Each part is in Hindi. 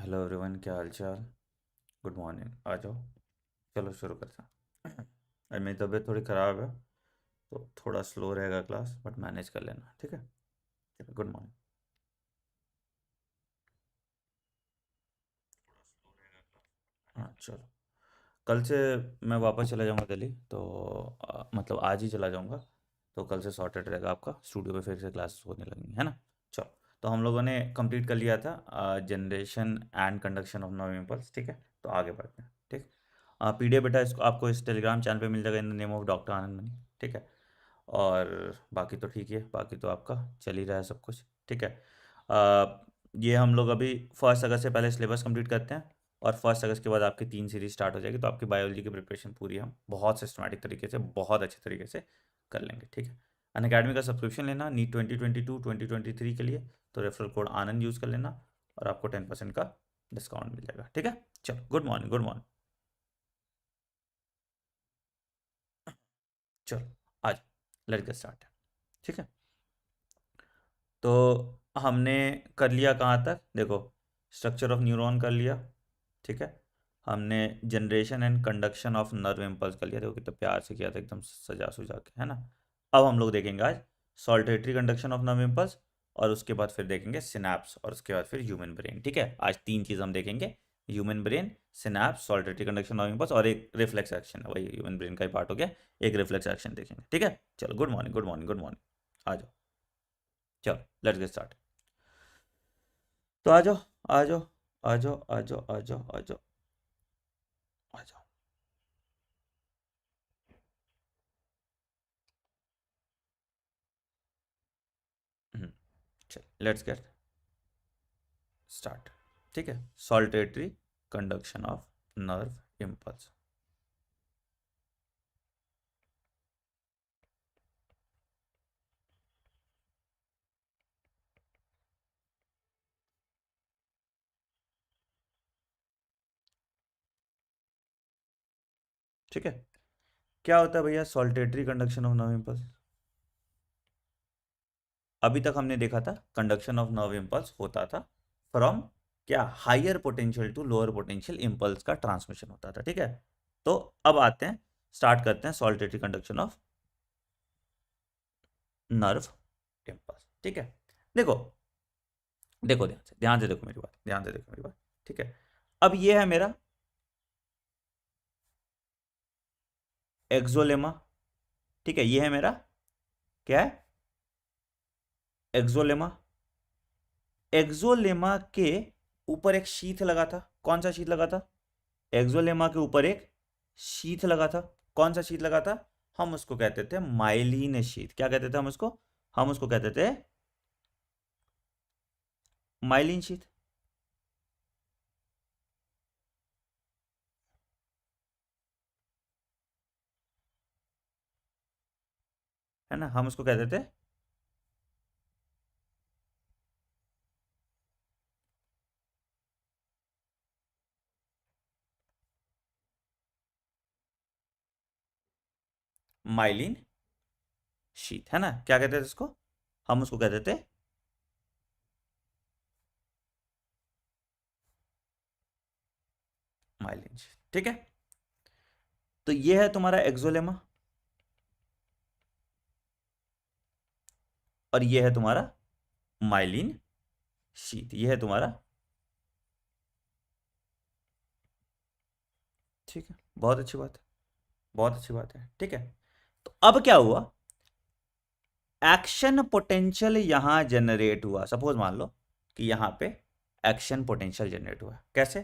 हेलो एवरीवन, क्या हाल चाल। गुड मॉर्निंग, आ जाओ। चलो शुरू करते हैं। अरे मेरी तबीयत थोड़ी ख़राब है, तो थोड़ा स्लो रहेगा क्लास, बट मैनेज कर लेना, ठीक है। चलो, गुड मॉर्निंग। हाँ चलो। कल से मैं वापस चला जाऊँगा दिल्ली, तो मतलब आज ही चला जाऊँगा। तो कल से सॉर्टेड रहेगा, आपका स्टूडियो पे फिर से क्लास होने लगेंगी, है ना। चलो, तो हम लोगों ने कंप्लीट कर लिया था generation and conduction of non impulse, ठीक है। तो आगे बढ़ते हैं, ठीक। पीडीएफ बेटा इसको आपको इस टेलीग्राम चैनल पे मिल जाएगा, in the name of doctor Anand money, ठीक है। और बाकी तो ठीक है, बाकी तो आपका चल ही रहा है सब कुछ, ठीक है। ये हम लोग अभी 1 अगस्त से पहले सिलेबस कंप्लीट करते हैं, और 1 अगस्त के बाद आपकी 3 सीरीज स्टार्ट हो जाएगी, तो आपकी बायोलॉजी की प्रिपरेशन पूरी हम बहुत सिस्टमेटिक तरीके से, बहुत अच्छे तरीके से कर लेंगे, ठीक है। अन अकेडमी का सब्सक्रिप्शन लेना नीट 2022-2023 के लिए, तो रेफरल कोड आनंद यूज़ कर लेना, और आपको 10% का डिस्काउंट मिल जाएगा, ठीक है। चलो, गुड मॉर्निंग, गुड मॉर्निंग। चलो, आज लेट्स गेट स्टार्ट, ठीक है। तो हमने कर लिया कहाँ तक, देखो। स्ट्रक्चर ऑफ न्यूरॉन कर लिया, ठीक है। हमने generation and conduction of nerve impulse कर लिया, देखो कितना प्यार से किया था, एकदम सजा सुजा के, है ना। अब हम लोग देखेंगे आज saltatory conduction of nerve impulse, और उसके बाद फिर देखेंगे सिनैप्स, और उसके बाद फिर ह्यूमन ब्रेन, ठीक है। आज 3 चीज़ हम देखेंगे। Human brain, synapse, saltatory conduction of impulse, और एक रिफ्लेक्स एक्शन, वही ह्यूमन ब्रेन का ही पार्ट हो गया। एक रिफ्लेक्स एक्शन देखेंगे, ठीक है। चलो, good morning, good morning, good morning. आ जाओ। चलो, लेट्स गेट स्टार्ट। तो आ जाओ, आ जाओ, आ जाओ, आ जाओ, आ जाओ, आ जाओ, आ जाओ। हम्म, चल लेट्स गेट स्टार्ट, ठीक है। Saltatory conduction of nerve impulse, ठीक है। क्या होता है भैया saltatory conduction of nerve impulse? अभी तक हमने देखा था कंडक्शन ऑफ नर्व इम्पल्स होता था फ्रॉम क्या, higher potential to lower potential impulse का ट्रांसमिशन होता था, ठीक है। तो अब आते हैं, स्टार्ट करते हैं saltatory conduction of nerve impulse, ठीक है। देखो, देखो ध्यान से देखो मेरी बात, ध्यान से देखो मेरी बात, ठीक है। अब ये है मेरा एक्सोलेमा, ठीक है। ये है मेरा क्या है, एक्सोलेमा। एक्सोलेमा के ऊपर एक शीथ लगा था, कौन सा शीथ लगा था? एक्सोलेमा के ऊपर एक शीथ लगा था, कौन सा शीथ लगा था? हम उसको कहते थे माइलिन शीथ। क्या कहते थे हम उसको? हम उसको कहते थे माइलिन शीथ, है ना। हम उसको कहते थे माइलिन शीथ, है ना। क्या कहते थे इसको? हम उसको कहते थे माइलिन शीथ, ठीक है। तो ये है तुम्हारा एक्सोलेमा, और ये है तुम्हारा माइलिन शीथ, ये है तुम्हारा, ठीक है। बहुत अच्छी बात है, बहुत अच्छी बात है, ठीक है। तो अब क्या हुआ, एक्शन पोटेंशियल यहां जनरेट हुआ। सपोज मान लो कि यहां पे एक्शन पोटेंशियल जनरेट हुआ, कैसे?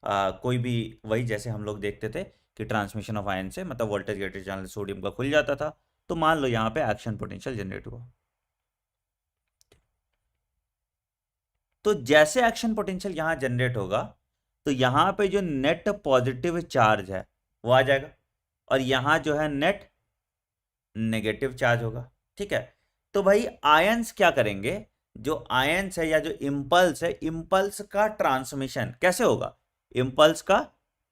कोई भी, वही जैसे हम लोग देखते थे कि ट्रांसमिशन ऑफ आयन से मतलब वोल्टेज गेटेड चैनल सोडियम का खुल जाता था। तो मान लो यहां पे एक्शन पोटेंशियल जनरेट हुआ। तो जैसे एक्शन पोटेंशियल यहां जनरेट होगा, तो यहां पे जो नेट पॉजिटिव चार्ज है वो आ जाएगा, और यहां जो है नेट नेगेटिव चार्ज होगा, ठीक है। तो भाई आयंस क्या करेंगे, जो आयंस है या जो इंपल्स है, इंपल्स का ट्रांसमिशन कैसे होगा? इंपल्स का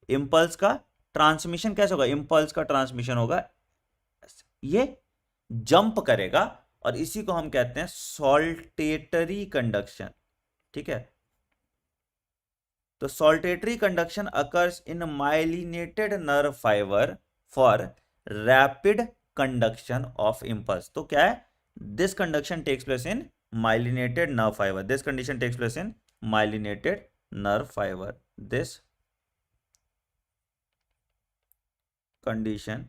इंपल्स का ट्रांसमिशन कैसे होगा? इंपल्स का ट्रांसमिशन होगा, ये जंप करेगा, और इसी को हम कहते हैं सॉल्टेटरी कंडक्शन, ठीक है। तो saltatory conduction occurs in myelinated nerve fibre for rapid conduction of impulse. तो क्या है, this conduction takes place in myelinated nerve fibre, this condition takes place in myelinated nerve fibre, this condition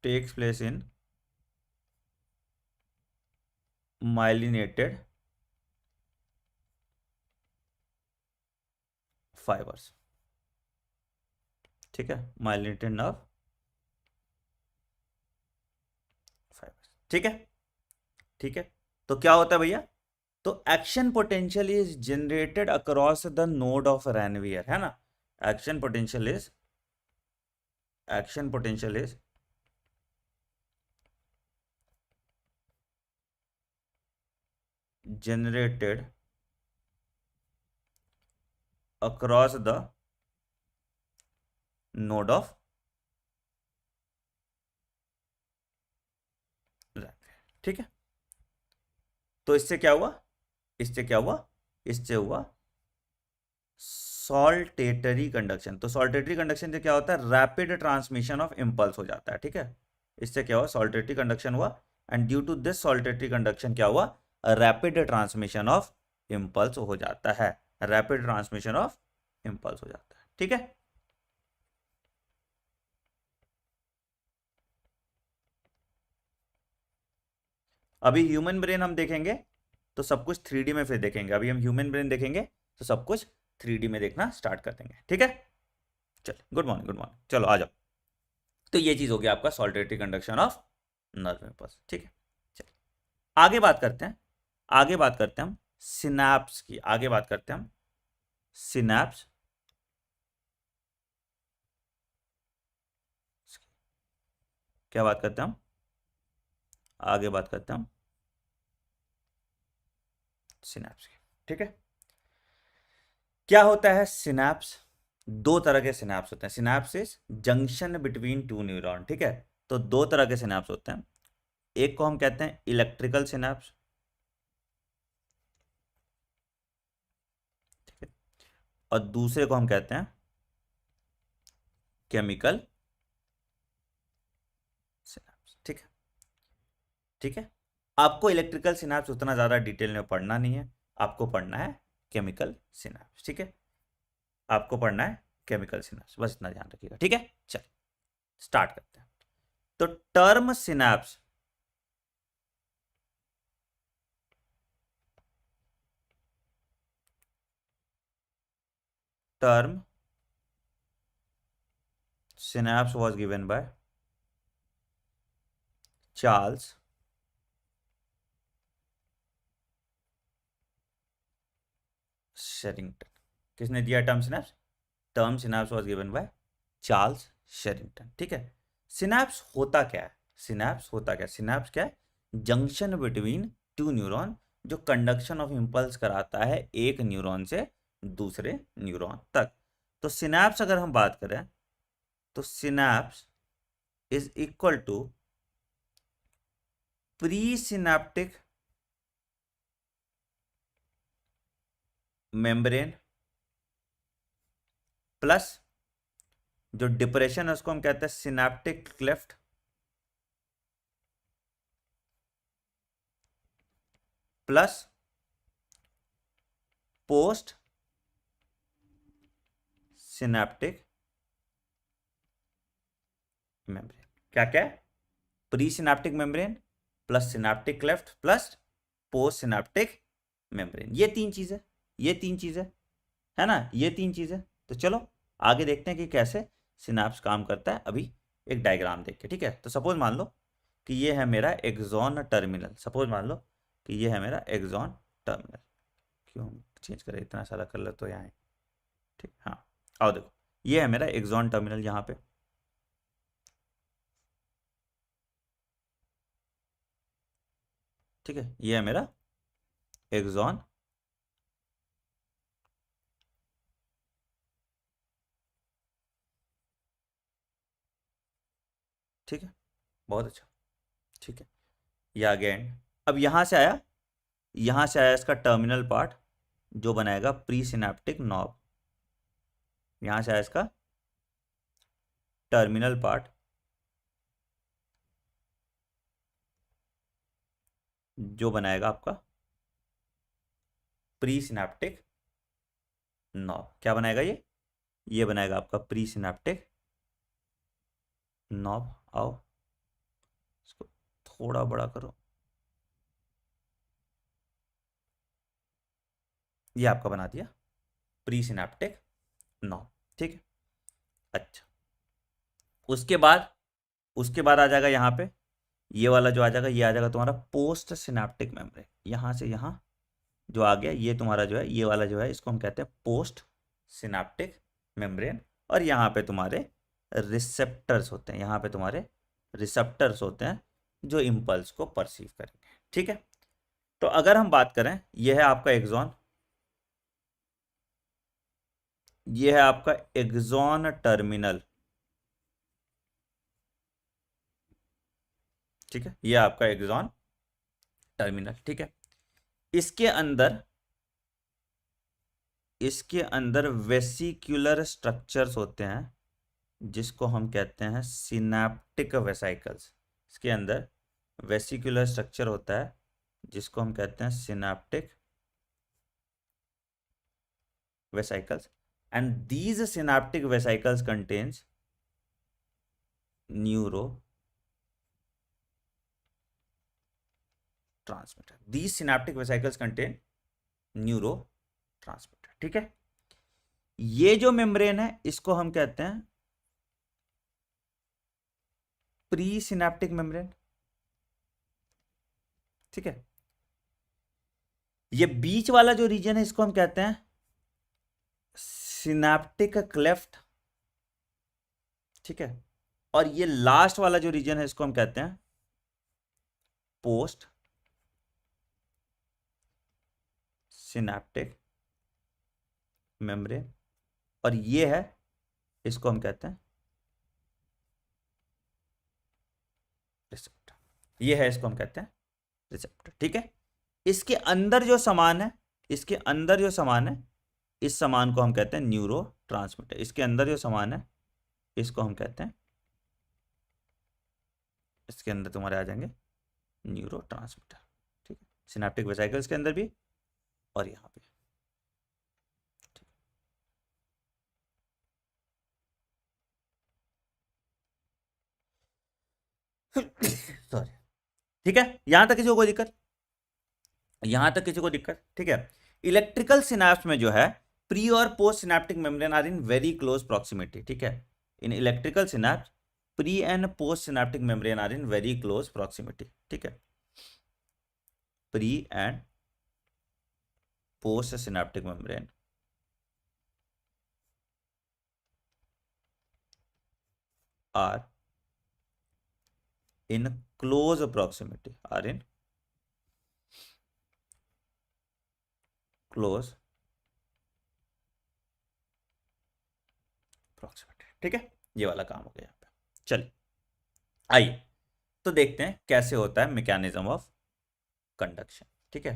takes place in myelinated fibers। ठीक है, माइलिनेटेड नर्व फाइबर्स। ठीक है, ठीक है। तो क्या होता है भैया, तो action potential is generated across the node of Ranvier, है ना। Action potential is generated across the node of Ranvier। ठीक है, तो इससे क्या हुआ, इससे हुआ सॉल्टेटरी कंडक्शन। तो सॉल्टेटरी कंडक्शन से क्या होता है, रैपिड ट्रांसमिशन ऑफ इंपल्स हो जाता है। ठीक है, इससे क्या हुआ, सॉल्टेटरी कंडक्शन हुआ, and due to this saltatory conduction क्या हुआ, रैपिड ट्रांसमिशन ऑफ इंपल्स हो जाता है, रैपिड ट्रांसमिशन ऑफ इंपल्स हो जाता है। ठीक है, अभी ह्यूमन ब्रेन हम देखेंगे तो सब कुछ 3D में फिर देखेंगे। अभी हम ह्यूमन ब्रेन देखेंगे तो सब कुछ 3D में देखना स्टार्ट कर देंगे। ठीक है, चलिए, गुड मॉर्निंग, चलो आ जाओ। तो ये चीज हो गया आपका saltatory conduction of nerve impulse. ठीक है, चलिए आगे बात करते हैं, हम सिनैप्स की, आगे बात करते हैं हम सिनैप्स। क्या बात करते हैं हम, आगे बात करते हैं हम सिनैप्स की। ठीक है, क्या होता है सिनैप्स, दो तरह के सिनैप्स होते हैं। Synapse is junction between two neuron. ठीक है, तो दो तरह के सिनैप्स होते हैं, एक को हम कहते हैं इलेक्ट्रिकल सिनैप्स, ठीक है, और दूसरे को हम कहते हैं केमिकल सिनैप्स। ठीक है, ठीक है, आपको इलेक्ट्रिकल सिनैप्स उतना ज्यादा डिटेल में पढ़ना नहीं है, आपको पढ़ना है केमिकल सिनैप्स। ठीक है, आपको पढ़ना है केमिकल सिनैप्स, बस इतना ध्यान रखिएगा। ठीक है, चल स्टार्ट करते हैं। तो term synapse, term synapse was given by Charles Sherrington. किसने दिया term synapse, term synapse was given by Charles Sherrington. ठीक है, सिनैप्स होता क्या है, सिनैप्स क्या है, जंक्शन बिटवीन टू न्यूरॉन, जो कंडक्शन ऑफ इंपल्स कराता है एक न्यूरॉन से दूसरे न्यूरॉन तक। तो सिनैप्स अगर हम बात करें तो synapse is equal to presynaptic membrane plus जो डिप्रेशन है उसको हम कहते हैं synaptic cleft plus postsynaptic membrane. क्या क्या है, presynaptic membrane plus synaptic cleft plus postsynaptic membrane. ये तीन चीजें है ना, ये तीन चीजें। तो चलो आगे देखते हैं कि कैसे सिनैप्स काम करता है। अभी एक डायग्राम देख के, ठीक है। तो सपोज मान लो कि ये है मेरा एक्सॉन टर्मिनल, क्यों चेंज करें, इतना सारा कलर तो यहाँ है। ठीक, हाँ आओ देखो, ये है मेरा एक्सॉन टर्मिनल यहाँ पे, ठीक है, ये है मेरा एक्सॉन ठीक है, बहुत अच्छा, ठीक है, ये आ गया एंड। अब यहाँ से आया इसका टर्मिनल पार्ट, जो बनाएगा प्री सिनेप्टिक नॉब। यहां से आया इसका टर्मिनल पार्ट, जो बनाएगा आपका प्री सिनेप्टिक नॉब। क्या बनाएगा ये बनाएगा आपका प्री सिनेप्टिक नॉब। आओ इसको थोड़ा बड़ा करो, ये आपका बना दिया प्री सिनेप्टिक नॉब। ठीक है, अच्छा उसके बाद आ जाएगा यहाँ पे, ये वाला जो आ जाएगा, ये आ जाएगा तुम्हारा पोस्ट सिनेप्टिक मेम्ब्रेन। यहाँ से यहाँ जो आ गया, ये तुम्हारा जो है, ये वाला जो है, इसको हम कहते हैं पोस्ट सिनेप्टिक मेम्ब्रेन। और यहाँ पे तुम्हारे रिसेप्टर्स होते हैं, यहाँ पे तुम्हारे रिसेप्टर्स होते हैं जो इम्पल्स को परसीव करेंगे। ठीक है, तो अगर हम बात करें, ये है आपका एक्सॉन, ये है आपका एक्सॉन टर्मिनल। ठीक है, ये आपका एक्सॉन टर्मिनल। ठीक है, इसके अंदर वेसिक्युलर स्ट्रक्चर्स होते हैं जिसको हम कहते हैं सिनेप्टिक वेसाइकल्स। इसके अंदर वेसिक्युलर स्ट्रक्चर होता है जिसको हम कहते हैं synaptic vesicles, and these synaptic vesicles contains neuro transmitter. These synaptic vesicles contain neuro transmitter. ठीक है, ये जो मेम्ब्रेन है इसको हम कहते हैं प्री सिनेप्टिक मेम्ब्रेन। ठीक है, ये बीच वाला जो रीजन है इसको हम कहते हैं सिनेप्टिक क्लेफ्ट। ठीक है, और ये लास्ट वाला जो रीजन है इसको हम कहते हैं पोस्ट सिनेप्टिक मेम्ब्रेन। और ये है, इसको हम कहते हैं रिसेप्टर। ये है, इसको हम कहते हैं रिसेप्टर। ठीक है, इसके अंदर जो सामान है, इस सामान को हम कहते हैं न्यूरो ट्रांसमीटर। इसके अंदर जो सामान है इसको हम कहते हैं, इसके अंदर तुम्हारे आ जाएंगे न्यूरो ट्रांसमीटर। ठीक है, सिनेप्टिक वेसाइकल्स के अंदर भी और यहाँ पे। सॉरी। ठीक है, यहां तक किसी को कोई दिक्कत? ठीक है, इलेक्ट्रिकल सिनेप्स में जो है प्री और post synaptic membrane are in very close proximity. ठीक है, in electrical synapse pre and post synaptic membrane are in very close proximity. ठीक है, pre and post synaptic membrane are in close proximity, are in close proximity. ठीक है, ये वाला काम हो गया यहाँ पे। चलिए आइए तो देखते हैं कैसे होता है मैकेनिज्म ऑफ कंडक्शन। ठीक है,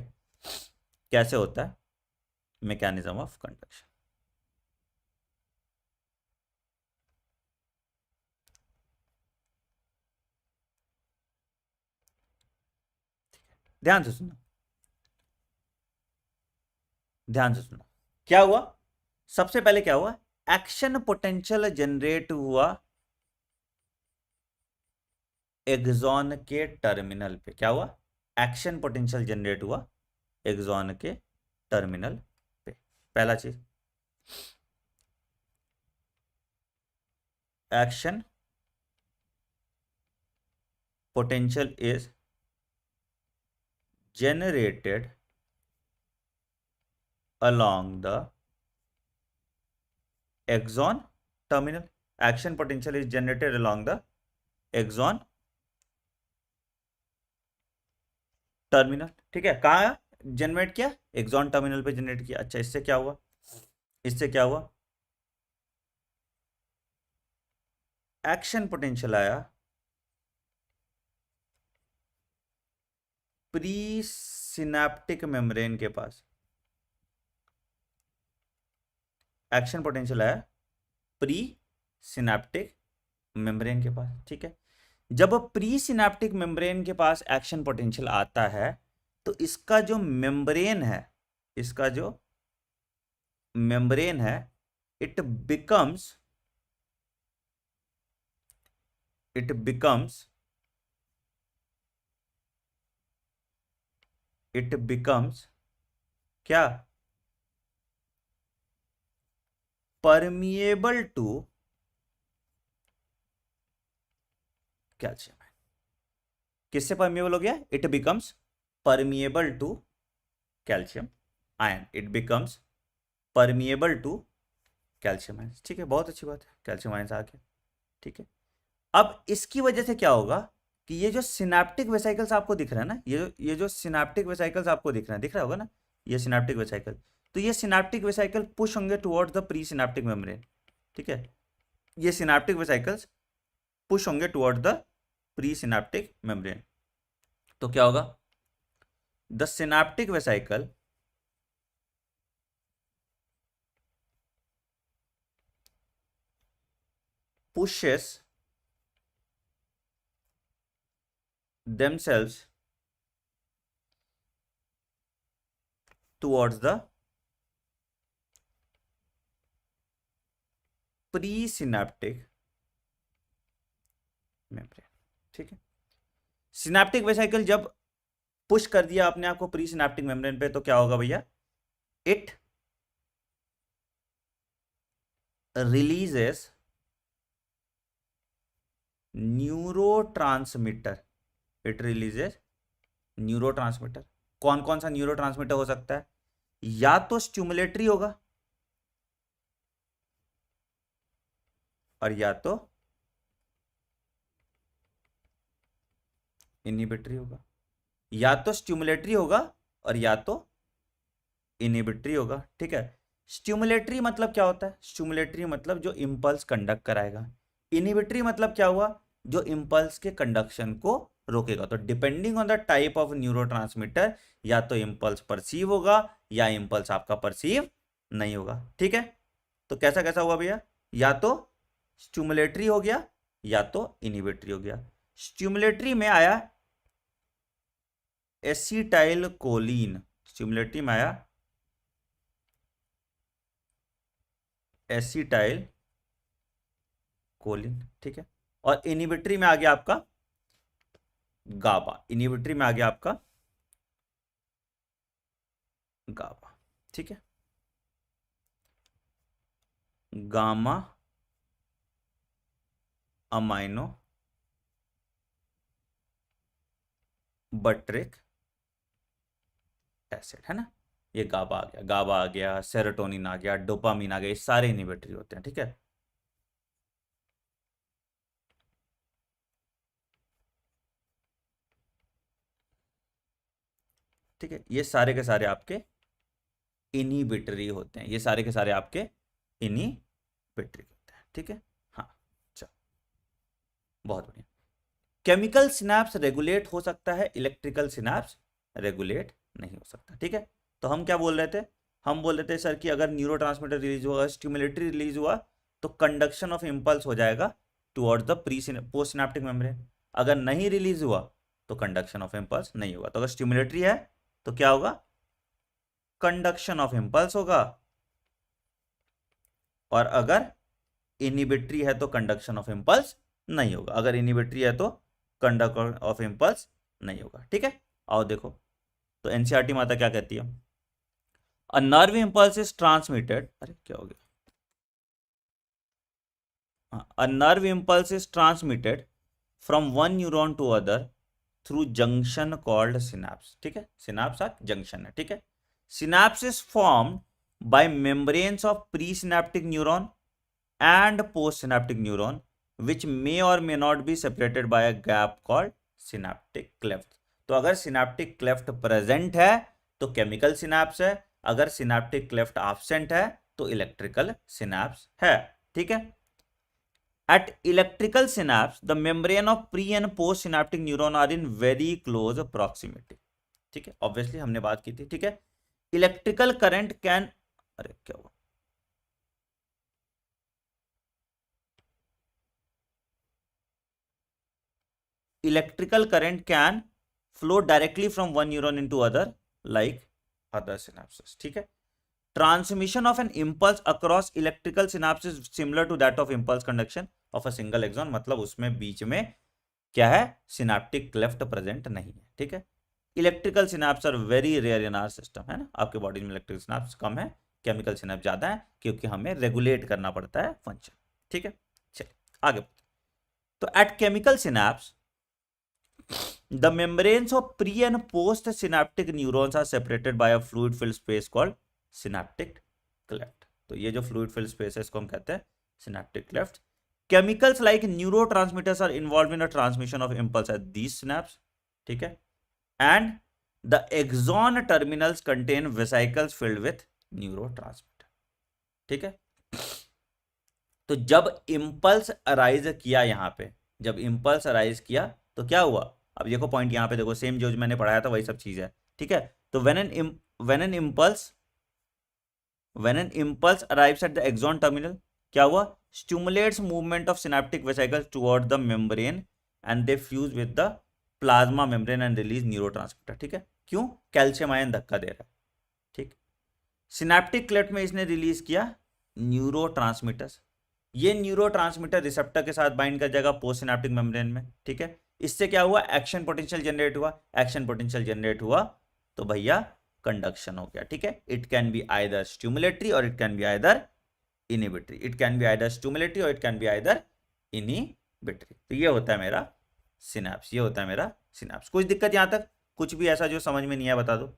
कैसे होता है मैकेनिज्म ऑफ कंडक्शन। ध्यान से सुनो, ध्यान से सुनो। क्या हुआ, सबसे पहले क्या हुआ, एक्शन पोटेंशियल जनरेट हुआ एक्सॉन के टर्मिनल पे। क्या हुआ, एक्शन पोटेंशियल जनरेट हुआ एक्सॉन के टर्मिनल पे। पहला चीज, action potential is generated along the axon terminal. Action potential is generated along the axon terminal. ठीक है, कहा जनरेट किया, एक्सॉन टर्मिनल पे जनरेट किया। अच्छा, इससे क्या हुआ, इससे क्या हुआ, एक्शन पोटेंशियल आया प्री सिनेप्टिक मेम्ब्रेन के पास। एक्शन पोटेंशियल आया प्री सिनेप्टिक मेम्ब्रेन के पास, ठीक है। जब प्री सिनेप्टिक मेम्ब्रेन के पास एक्शन पोटेंशियल आता है तो इसका जो मेम्ब्रेन है, इसका जो मेम्ब्रेन है, इट बिकम्स क्या, परमिएबल टू कैल्शियम। किससे परमिएबल हो गया? It becomes permeable to calcium ion, it becomes permeable to calcium ion, ठीक है। बहुत अच्छी बात है, कैल्शियम आयन आ गया, ठीक है। अब इसकी वजह से क्या होगा कि ये जो सिनेप्टिक वेसिकल्स आपको दिख रहा है ना, ये जो सिनेप्टिक वेसिकल्स आपको दिख रहा होगा ना, ये सिनेप्टिक वेसिकल, तो ये सिनेप्टिक वेसिकल पुश होंगे towards the pre synaptic membrane, ठीक है। ये सिनेप्टिक वेसिकल्स पुश होंगे towards the pre synaptic membrane. तो क्या होगा? The synaptic vesicle pushes themselves towards the presynaptic membrane, ठीक है। सिनेप्टिक वेसिकल जब पुश कर दिया आपने आपको प्री सिनेप्टिक मेम्ब्रेन पे, तो क्या होगा भैया? It releases neurotransmitter, it releases neurotransmitter. कौन कौन सा न्यूरोट्रांसमीटर हो सकता है? या तो स्टिमुलेटरी होगा और या तो इनहिबिटरी होगा, या तो स्टिमुलेटरी होगा और या तो इनहिबिटरी होगा, ठीक है। स्टिमुलेटरी मतलब क्या होता है? स्टिमुलेटरी मतलब जो इंपल्स कंडक्ट कराएगा। इनहिबिटरी मतलब क्या हुआ? जो इंपल्स के कंडक्शन को रोकेगा। तो depending on the type of neurotransmitter, या तो इंपल्स परसीव होगा या इंपल्स आपका परसीव नहीं होगा, ठीक है। तो कैसा कैसा हुआ भैया? या तो स्टिमुलेटरी हो गया या तो इनहिबिटरी हो गया। स्टिमुलेटरी में आया एसिटाइल कोलिन, स्टिमुलेटरी में आया एसिटाइल कोलिन, ठीक है। और इनहिबिटरी में आ गया आपका गाबा, इनहिबिटरी में आ गया आपका गाबा, ठीक है। गामा अमाइनो बट्रिक एसिड, है ना। ये गाबा आ गया, गाबा आ गया, सेरोटोनिन आ गया, डोपामिन आ गया, ये सारे इनहिबिटरी होते हैं, ठीक है। ठीक है, ये सारे के सारे आपके इनहिबिटरी होते हैं, ये सारे के सारे आपके इनहिबिटरी होते हैं, ठीक है। हाँ, चलो, बहुत बढ़िया। केमिकल सिनेप्स रेगुलेट हो सकता है, इलेक्ट्रिकल सिनेप्स रेगुलेट नहीं हो सकता, ठीक है। तो हम क्या बोल रहे थे? हम बोल रहे थे सर कि अगर न्यूरोट्रांसमीटर रिलीज हुआ, स्टिमुलेटरी रिलीज हुआ, तो कंडक्शन ऑफ इंपल्स हो जाएगा towards the pre post synaptic membrane. अगर नहीं रिलीज हुआ तो कंडक्शन ऑफ इंपल्स नहीं होगा। तो अगर स्टिमुलेटरी है तो क्या होगा? कंडक्शन ऑफ इंपल्स होगा, और अगर इनहिबिटरी है तो कंडक्शन ऑफ इंपल्स नहीं होगा। अगर इनहिबिटरी है तो कंडक्शन ऑफ इंपल्स नहीं होगा, ठीक है। आओ देखो, तो एनसीईआरटी माता क्या कहती है? A nerve impulse is transmitted, अरे क्या हो गया? A nerve impulse is transmitted from one neuron to other through junction called synapse, ठीक है। सिनेप्स आर जंक्शन है, ठीक है। Synapse is formed by membranes of presynaptic neuron and postsynaptic neuron which may or may not be separated by a gap called synaptic cleft। तो अगर synaptic cleft present है तो chemical synapse है, अगर synaptic cleft absent है तो electrical synapse है, ठीक है। At electrical synapse the membrane of pre and postsynaptic neuron are in very close proximity, ठीक है। ऑब्वियसली हमने बात की थी, ठीक है। इलेक्ट्रिकल करंट कैन, अरे क्या हुआ? Electrical current can flow directly from one neuron into other like other synapses, ठीक है। Transmission of an impulse across electrical synapses similar to that of impulse conduction of a single axon, मतलब उसमें बीच में क्या है, सिनेप्टिक क्लेफ्ट प्रेजेंट नहीं है, ठीक है। Electrical synapse are very rare in our system, है ना, आपके बॉडी में इलेक्ट्रिकल सिनेप्स कम है, केमिकल सिनेप्स ज्यादा है, क्योंकि हमें रेगुलेट करना पड़ता है फंक्शन, ठीक है। चलिए आगे, तो at chemical synapse the membranes of pre and post synaptic neurons are separated by a fluid filled space called synaptic cleft। तो ये जो fluid filled space है इसको हम कहते हैं synaptic cleft। Chemicals like neurotransmitters are involved in the transmission of impulse at these synapses, ठीक है। And the axon terminals contain vesicles filled with neurotransmitter, ठीक है। तो जब impulse arise किया, यहां पे जब impulse arise किया तो क्या हुआ, अब देखो पॉइंट यहां पे देखो, सेम जो मैंने पढ़ाया था वही सब चीज है, ठीक है। तो when an impulse arrives at the axon terminal, क्या हुआ, stimulates movement of synaptic vesicles toward the membrane and they fuse with the plasma membrane and release neurotransmitter, ठीक है। क्यों, कैल्शियम आयन धक्का दे रहा है, ठीक। सिनेप्टिक क्लेफ्ट में इसने रिलीज किया न्यूरोट्रांसमीटर्स, ये न्यूरोट्रांसमीटर रिसेप्टर के साथ बाइंड कर जाएगा पोस्ट सिनेप्टिक मेम्ब्रेन में, ठीक है। इससे क्या हुआ, एक्शन पोटेंशियल जनरेट हुआ, एक्शन पोटेंशियल जनरेट हुआ तो भैया कंडक्शन हो गया, ठीक है। It can be either stimulatory or it can be either inhibitory, it can be either stimulatory or it can be either inhibitory. तो ये होता है मेरा सिनेप्स, ये होता है मेरा सिनेप्स। कुछ दिक्कत यहां तक, कुछ भी ऐसा जो समझ में नहीं आया बता दो।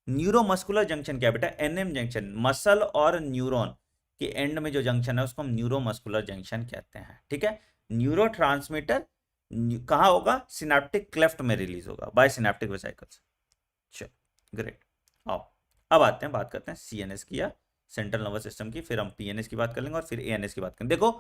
न्यूरोमस्कुलर जंक्शन क्या बेटा, एनएम जंक्शन, मसल और न्यूरॉन के एंड में जो जंक्शन है उसको हम न्यूरोमस्कुलर जंक्शन कहते हैं, ठीक है। न्यूरोट्रांसमीटर कहाँ होगा, सिनेप्टिक क्लेफ्ट में रिलीज होगा बाय सिनेप्टिक वेसिकल्स। चलो ग्रेट, आओ अब आते हैं, बात करते हैं सीएनएस की या सेंट्रल नर्वस सिस्टम की, फिर हम पीएनएस की बात कर लेंगे और फिर एएनएस की बात करेंगे। देखो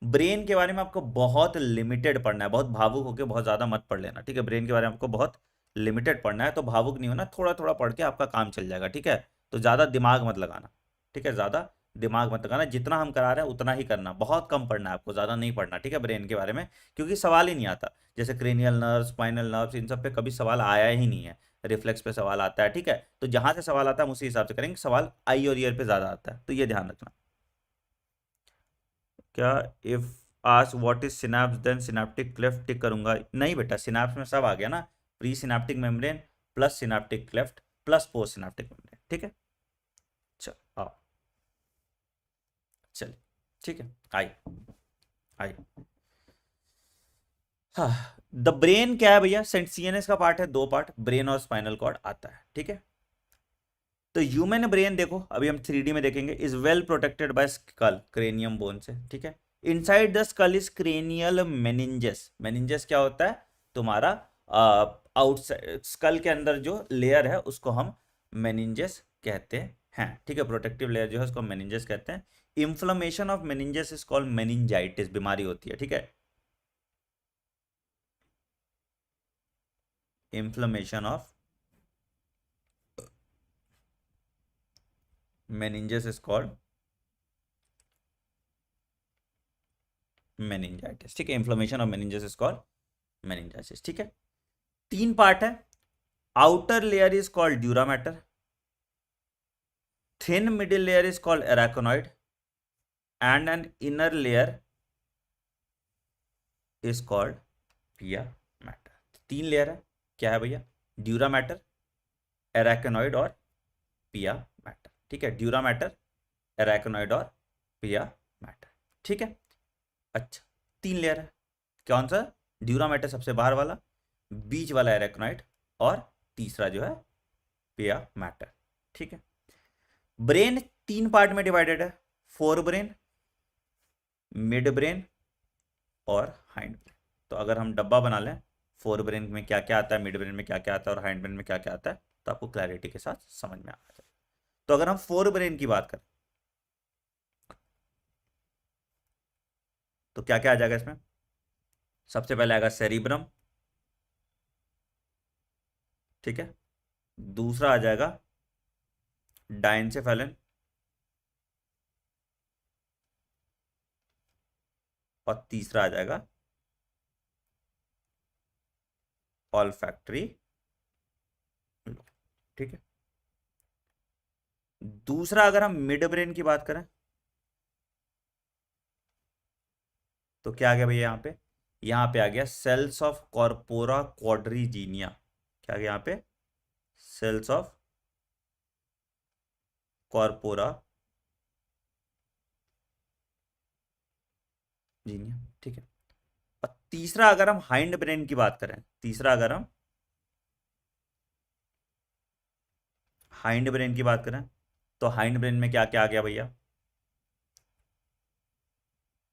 ब्रेन के बारे में आपको बहुत लिमिटेड पढ़ना है, बहुत भावुक होकर बहुत ज्यादा मत पढ़ लेना, ठीक है। ब्रेन के बारे में आपको बहुत लिमिटेड पढ़ना है, तो भावुक नहीं होना, थोड़ा थोड़ा पढ़ के आपका काम चल जाएगा, ठीक है। तो ज्यादा दिमाग मत लगाना, ठीक है, ज्यादा दिमाग मत लगाना, जितना हम करा रहे हैं उतना ही करना, बहुत कम पढ़ना है आपको, ज्यादा नहीं पढ़ना, ठीक है, ब्रेन के बारे में, क्योंकि सवाल ही नहीं आता। जैसे क्रेनियल नर्व, स्पाइनल नर्व, इन सब पे कभी सवाल आया ही नहीं है, रिफ्लेक्स पे सवाल आता है, ठीक है। तो जहां से सवाल आता है उसी हिसाब से करेंगे, सवाल आई और ईयर पे ज्यादा आता है, तो ये ध्यान रखना। क्या if ask what is synapse then synaptic cleft tick करूंगा, नहीं बेटा, सिनेप्स में सब आ गया ना, pre synaptic membrane plus synaptic cleft plus post synaptic membrane, ठीक है। चल आओ, चलिए ठीक है, आई आई हाँ, द ब्रेन क्या है भैया, सीएनएस का पार्ट है, दो पार्ट, ब्रेन और स्पाइनल कॉर्ड आता है, ठीक है। तो ह्यूमन ब्रेन देखो, अभी हम 3D में देखेंगे, is well protected by skull, cranium bone से, ठीक है। Inside the skull is cranial meninges, meninges क्या होता है तुम्हारा, आउटसाइड स्कल के अंदर जो लेयर है उसको हम मेनिंजस कहते हैं, ठीक है। प्रोटेक्टिव लेयर जो है उसको मेनिंजस कहते हैं। Inflammation of meninges is called meningitis, बीमारी होती है, ठीक है। Inflammation of meninges is called meningitis, ठीक है। Inflammation of meninges is called meningitis, ठीक है। तीन पार्ट है, outer layer is called dura mater, thin middle layer is called arachnoid and an inner layer is called pia mater. तीन लेयर है, क्या है भैया, ड्यूरा मैटर, एराकोनॉइड और पिया मैटर, ठीक है। ड्यूरा मैटर, एराकोनॉइड और पिया मैटर, ठीक है। अच्छा, तीन लेयर है, कौन सा, ड्यूरा मैटर सबसे बाहर वाला, बीच वाला एराकोनॉइड और तीसरा जो है पिया मैटर, ठीक है। ब्रेन तीन पार्ट में डिवाइडेड है, फोर ब्रेन, मिड ब्रेन और हाइंड ब्रेन। तो अगर हम डब्बा बना लें, फोर ब्रेन में क्या क्या आता है, मिड ब्रेन में क्या क्या आता है और हाइंड ब्रेन में क्या क्या आता है, तो आपको क्लैरिटी के साथ समझ में आ जाए। तो अगर हम फोर ब्रेन की बात करें तो क्या क्या आ जाएगा इसमें, सबसे पहले आएगा सेरिब्रम, ठीक है। दूसरा आ जाएगा डाइनसेफेलन और तीसरा आ जाएगा ऑल्फैक्टरी लोब, ठीक है। दूसरा अगर हम मिड ब्रेन की बात करें तो क्या आ गया भैया यहाँ पे आ गया सेल्स ऑफ कॉर्पोरा क्वाड्रिजीनिया। क्या आ गया यहाँ पे? सेल्स ऑफ कॉर्पोरा जीनिया, ठीक है। और तीसरा अगर हम हाइंड ब्रेन की बात करें, तीसरा अगर हम हाइंड ब्रेन की बात करें तो हाइंड ब्रेन में क्या क्या आ गया भैया?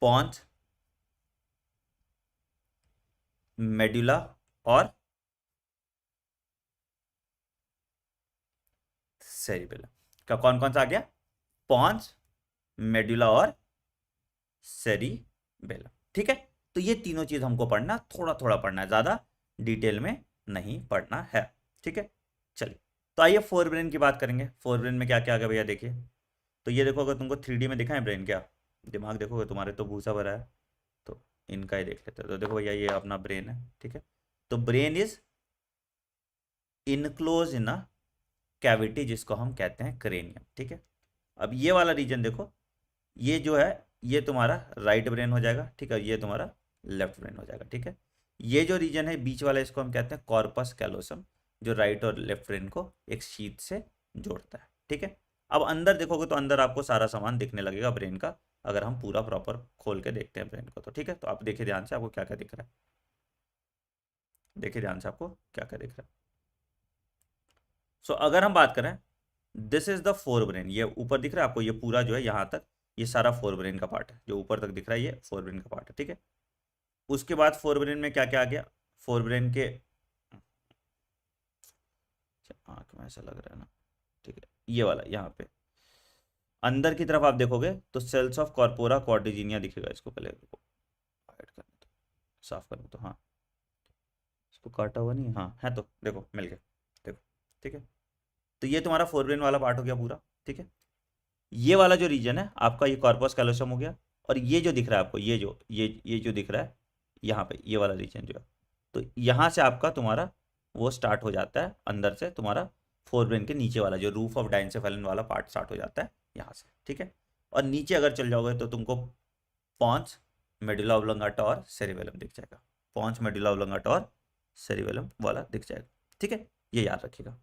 पॉन्स, मेडुला और सेरिबेलम का कौन कौन सा आ गया? पॉन्स, मेडुला और सेरिबेलम, ठीक है। तो ये तीनों चीज हमको पढ़ना, थोड़ा थोड़ा पढ़ना है, ज्यादा डिटेल में नहीं पढ़ना है, ठीक है। चलिए, तो आइए फोर ब्रेन की बात करेंगे। फोर ब्रेन में क्या क्या आ गया भैया? देखिए, तो ये देखो, अगर तुमको 3D में दिखा है ब्रेन, क्या दिमाग देखोगे, तुम्हारे तो भूसा भरा है, तो इनका ही देख लेते हैं। तो देखो भैया, ये अपना ब्रेन है, ठीक है। तो brain is enclose in a cavity, जिसको हम कहते हैं क्रेनियम, ठीक है। अब ये वाला रीजन देखो, ये जो है ये तुम्हारा राइट ब्रेन हो जाएगा, ठीक है। ये तुम्हारा लेफ्ट ब्रेन हो जाएगा, ठीक है। ये जो रीजन है बीच वाला, इसको हम कहते हैं कॉर्पस कैलोसम, जो राइट और लेफ्ट ब्रेन को एक शीट से जोड़ता है, ठीक है। अब अंदर देखोगे तो अंदर आपको सारा सामान दिखने लगेगा ब्रेन का, अगर हम पूरा प्रॉपर खोल के देखते हैं ब्रेन को, तो ठीक है। तो आप देखिए ध्यान से, आपको क्या क्या दिख रहा है, देखिए ध्यान से आपको क्या क्या दिख रहा है। सो अगर हम बात करें, this is the fore brain, ये ऊपर दिख रहा है आपको, ये पूरा जो है यहाँ तक, ये सारा फोर ब्रेन का पार्ट है, जो ऊपर तक दिख रहा है ये फोर ब्रेन का पार्ट है, ठीक है। उसके बाद फोर ब्रेन में क्या क्या आ गया? फोर ब्रेन के, आंख में ऐसा लग रहा है ना, ठीक है, ये वाला यहाँ पे अंदर की तरफ आप देखोगे तो सेल्स ऑफ कॉर्पोरा क्वाड्रिजीनिया दिखेगा। इसको पहले हाइड करने दो, साफ करने दो, हाँ, इसको काटा हुआ नहीं है, हाँ है, तो देखो मिल गया, देखो, ठीक है। तो ये तुम्हारा फोर ब्रेन वाला पार्ट हो गया पूरा, ठीक है। ये वाला जो रीजन है आपका, ये कॉर्पस कैलोसम हो गया। और ये जो दिख रहा है आपको, ये जो दिख रहा है यहाँ पे, ये वाला रीजन जो है, तो यहाँ से आपका तुम्हारा वो स्टार्ट हो जाता है, अंदर से तुम्हारा फोर ब्रेन के नीचे वाला जो रूफ ऑफ डाइनसेफेलन वाला पार्ट स्टार्ट हो जाता है यहाँ से, ठीक है। और नीचे अगर चल जाओगे तो तुमको पॉन्स, मेडुला ऑब्लोंगाटा और सेरिबेलम दिख जाएगा। पॉन्स, मेडुला ऑब्लोंगाटा और सेरिबेलम वाला दिख जाएगा, ठीक है। ये याद रखिएगा।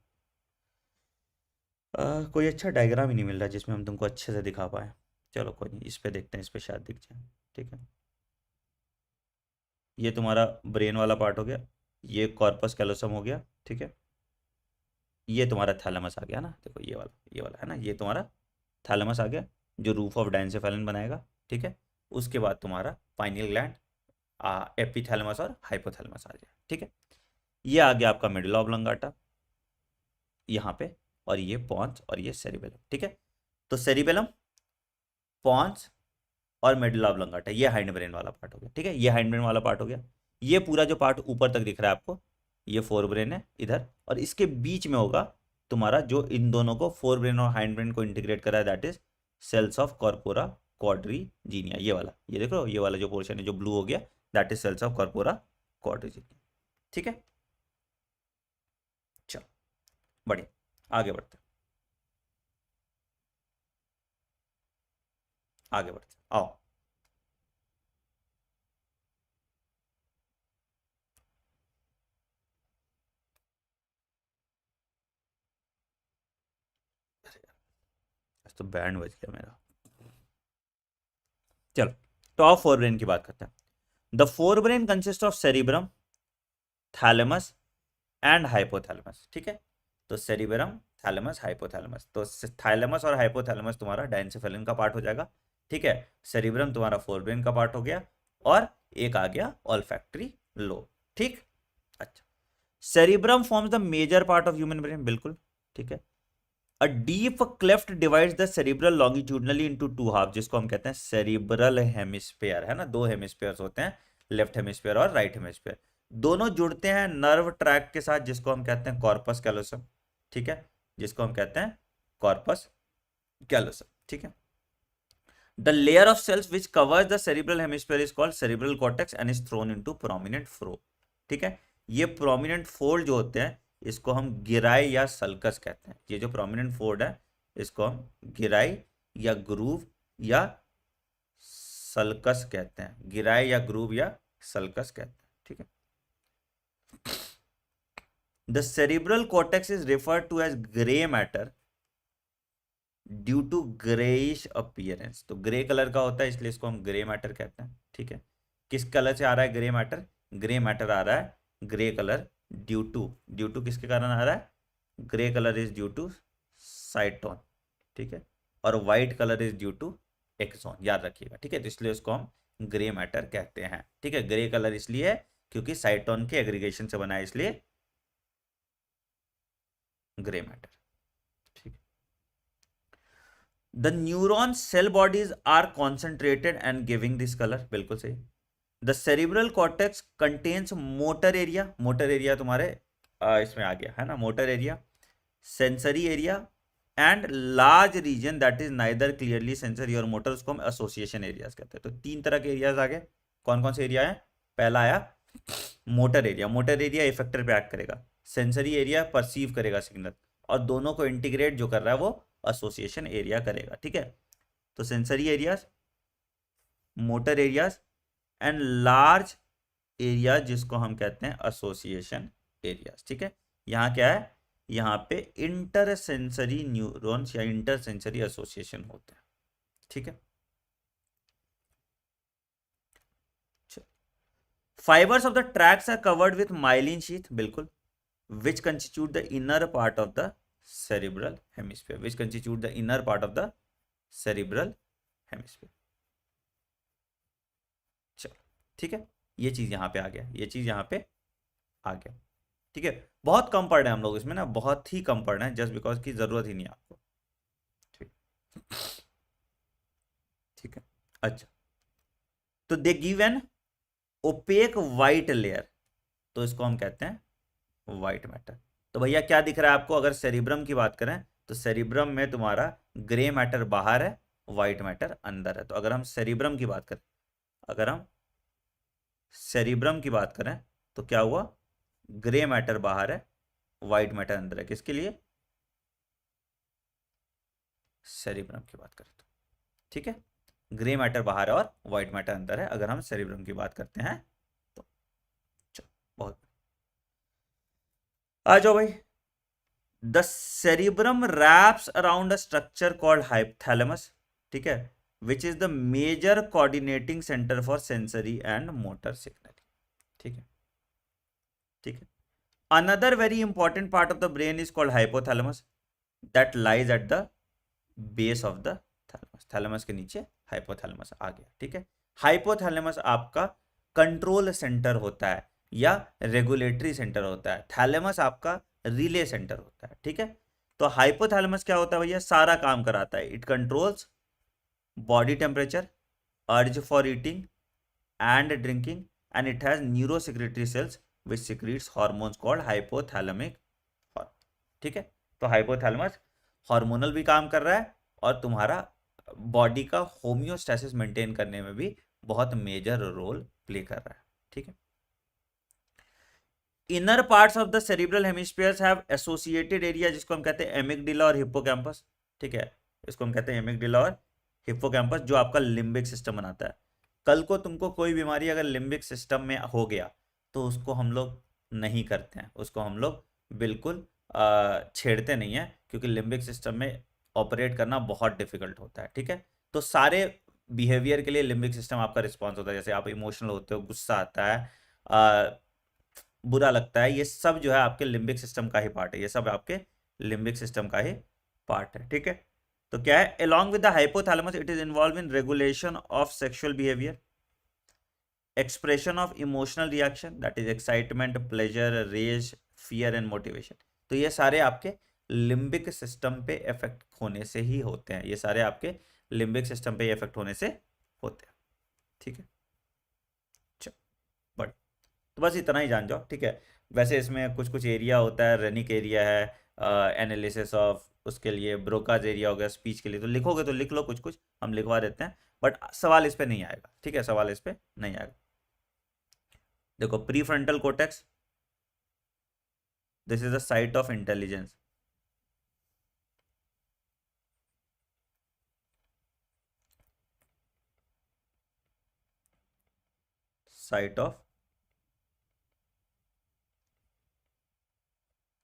कोई अच्छा डायग्राम ही नहीं मिल रहा जिसमें हम तुमको अच्छे से दिखा पाए। चलो कोई नहीं, इस पे देखते हैं, इस पे शायद दिख जाए, ठीक है। ये तुम्हारा ब्रेन वाला पार्ट हो गया, ये कॉर्पस कैलोसम हो गया, ठीक है। ये तुम्हारा थैलेमस आ गया ना, देखो ये वाला है ना, ये तुम्हारा थैलेमस आ गया, जो रूफ ऑफ डाइनसेफेलन बनाएगा, ठीक है। उसके बाद तुम्हारा पाइनियल ग्लैंड, एपिथैलेमस और हाइपोथैलेमस आ गया, ठीक है। ये आ गया आपका मेडुला ऑब्लोंगाटा यहाँ पे, और ये पॉन्स और ये सेरिबेलम, ठीक है। तो सेरिबेलम, पॉन्स और मेडुला ऑब्लोंगाटा, ये हाइंड ब्रेन वाला पार्ट हो गया, ठीक है। ये हाइंड ब्रेन वाला पार्ट हो गया। ये पूरा जो पार्ट ऊपर तक दिख रहा है आपको, ये फोर ब्रेन है इधर, और इसके बीच में होगा तुम्हारा जो इन दोनों को, फोर ब्रेन और हाइंड ब्रेन को इंटीग्रेट करा है, that is cells of corpora quadrigemina. ये वाला, ये देखो, ये वाला जो पोर्शन है जो ब्लू हो गया, that is cells of corpora quadrigemina, ठीक है। चलो बढ़िया, आगे बढ़ते हैं, आगे बढ़ते हैं, आओ। अरे यार, आज तो बैंड बज गया मेरा। चलो, तो आओ फोर ब्रेन की बात करते हैं। The fore brain consist of cerebrum, thalamus and hypothalamus, ठीक है। तो सेरिब्रम, थैलेमस, हाइपोथैलेमस, तो थैलेमस और हाइपोथैलेमस तुम्हारा डाइनसेफेलिन का पार्ट हो जाएगा, ठीक है। सेरिब्रम तुम्हारा फोर ब्रेन का पार्ट हो गया, और एक आ गया ऑल्फैक्टरी लोब, ठीक। अच्छा, cerebrum forms the major part of human brain, बिल्कुल ठीक है। A deep cleft divides the cerebral longitudinally into two half, जिसको हम कहते हैं सेरिब्रल हेमिस्फेयर, है ना। दो हेमिस्फेयर्स होते हैं, लेफ्ट हेमिस्फेयर और राइट हेमिस्फेयर, दोनों जुड़ते हैं नर्व ट्रैक के साथ, जिसको हम कहते हैं कॉर्पस कैलोसम, ठीक है, जिसको हम कहते हैं कॉर्पस कैलोसम, ठीक है। The layer of cells which covers the cerebral hemisphere is called cerebral cortex and is thrown into prominent furrows, ठीक है। ये प्रोमिनेंट फोल्ड जो होते हैं इसको हम गिराई या सल्कस कहते हैं। ये जो प्रोमिनेंट फोल्ड है इसको हम गिराई या ग्रूव या सल्कस कहते हैं। गिराई या ग्रूव या सल्कस कहते हैं, ठीक है। The cerebral cortex is referred to as grey matter due to greyish appearance. तो ग्रे कलर का होता है इसलिए इसको हम ग्रे मैटर कहते हैं, ठीक है। किस कलर से आ रहा है ग्रे मैटर? ग्रे मैटर आ रहा है ग्रे कलर ड्यू टू किसके कारण आ रहा है? Grey colour is due to cyton, ठीक है। और white colour is due to axon, याद रखिएगा, ठीक है। तो इसलिए उसको हम ग्रे मैटर कहते हैं, ठीक है। ग्रे कलर इसलिए है क्योंकि साइटोन के एग्रीगेशन से बना है, इसलिए ग्रे मैटर, ठीक है। The neuron cell bodies are concentrated and giving this colour, बिल्कुल सही। The cerebral cortex contains motor area, motor area तुम्हारे इसमें आ गया है ना, motor area, sensory area and large region that is neither clearly sensory और मोटर, उसको हम एसोसिएशन एरियाज कहते हैं। तो तीन तरह के एरियाज आ गए। कौन कौन से एरिया है? पहला आया motor area, motor area effector पे एक्ट करेगा, सेंसरी एरिया परसीव करेगा सिग्नल, और दोनों को इंटीग्रेट जो कर रहा है वो एसोसिएशन एरिया करेगा, ठीक है। तो sensory areas, motor areas and large area जिसको हम कहते हैं एसोसिएशन एरियाज, ठीक है। यहाँ क्या है? यहाँ पे इंटर सेंसरी न्यूरॉन्स या इंटर सेंसरी एसोसिएशन होते हैं, ठीक है। Fibres of the tracts are covered with myelin sheath, बिल्कुल, which constitute the inner part of the cerebral hemisphere, which constitute the inner part of the cerebral hemisphere। चलो, ठीक है। ये चीज यहां पे आ गया, ये चीज यहां पे आ गया, ठीक है। बहुत कम पढ़ रहे हैं हम लोग इसमें ना, बहुत ही कम पढ़ रहे हैं, जस्ट बिकॉज की जरूरत ही नहीं है आपको, ठीक, ठीक है। अच्छा, तो they give an opaque white layer, तो इसको हम कहते हैं वाइट मैटर। तो भैया क्या दिख रहा है आपको? अगर सेरिब्रम की बात करें तो सेरिब्रम में तुम्हारा ग्रे मैटर बाहर है, व्हाइट मैटर अंदर है। तो अगर हम सेरिब्रम की बात करें, अगर हम सेरिब्रम की बात करें तो क्या हुआ? ग्रे मैटर बाहर है, व्हाइट मैटर अंदर है। किसके लिए? सेरिब्रम की बात करें तो, ठीक है। ग्रे मैटर बाहर है और व्हाइट मैटर अंदर है अगर हम सेरिब्रम की बात करते हैं तो। चलो, बहुत आ जाओ भाई। The cerebrum wraps around a structure called hypothalamus, ठीक है, which is the major coordinating centre for sensory and motor signal, ठीक है, ठीक है। Another very important part of the brain is called hypothalamus that lies at the base of the thalamus. Thalamus के नीचे हाइपोथैलेमस आ गया, ठीक है। हाइपोथैलेमस आपका कंट्रोल सेंटर होता है या रेगुलेटरी सेंटर होता है, थैलेमस आपका रिले सेंटर होता है, ठीक है। तो हाइपोथैलेमस क्या होता है भैया? सारा काम कराता है। It controls body temperature, urge for eating and drinking, and it has neurosecretory cells which secretes hormones called hypothalamic hormone, ठीक है। तो हाइपोथैलेमस हार्मोनल भी काम कर रहा है और तुम्हारा बॉडी का होम्योस्टैसिस मेंटेन करने में भी बहुत मेजर रोल प्ले कर रहा है, ठीक है। Inner parts of the cerebral hemispheres have associated area जिसको हम कहते हैं एमिगडाला और हिप्पोकैम्पस, ठीक है। इसको हम कहते हैं एमिगडाला और हिप्पोकैम्पस, जो आपका लिम्बिक सिस्टम बनाता है। कल को तुमको कोई बीमारी अगर लिम्बिक सिस्टम में हो गया तो उसको हम लोग नहीं करते हैं, उसको हम लोग बिल्कुल छेड़ते नहीं है, क्योंकि लिम्बिक सिस्टम में ऑपरेट करना बहुत डिफिकल्ट होता है, ठीक है। तो सारे बिहेवियर के लिए लिम्बिक सिस्टम आपका रिस्पॉन्स होता है। जैसे आप इमोशनल होते हो, गुस्सा आता है, बुरा लगता है, ये सब जो है आपके लिम्बिक सिस्टम का ही पार्ट है, ये सब आपके लिम्बिक सिस्टम का ही पार्ट है, ठीक है। तो क्या है? along with the hypothalamus it is involved in regulation of sexual behavior, expression of emotional reaction that is excitement, pleasure, rage, fear and motivation। तो ये सारे आपके लिम्बिक सिस्टम पे इफेक्ट होने से ही होते हैं, ये सारे आपके लिम्बिक सिस्टम पे इफेक्ट होने से होते हैं, ठीक है। बट तो बस इतना ही जान जाओ, ठीक है। वैसे इसमें कुछ कुछ एरिया होता है, रेनिक एरिया है, एनालिसिस ऑफ उसके लिए, ब्रोकाज एरिया हो गया स्पीच के लिए। तो लिखोगे तो लिख लो, कुछ कुछ हम लिखवा देते हैं, बट सवाल इस पे नहीं आएगा, ठीक है, सवाल इस पे नहीं आएगा। देखो, pre frontal cortex, this is the site of intelligence. Site of,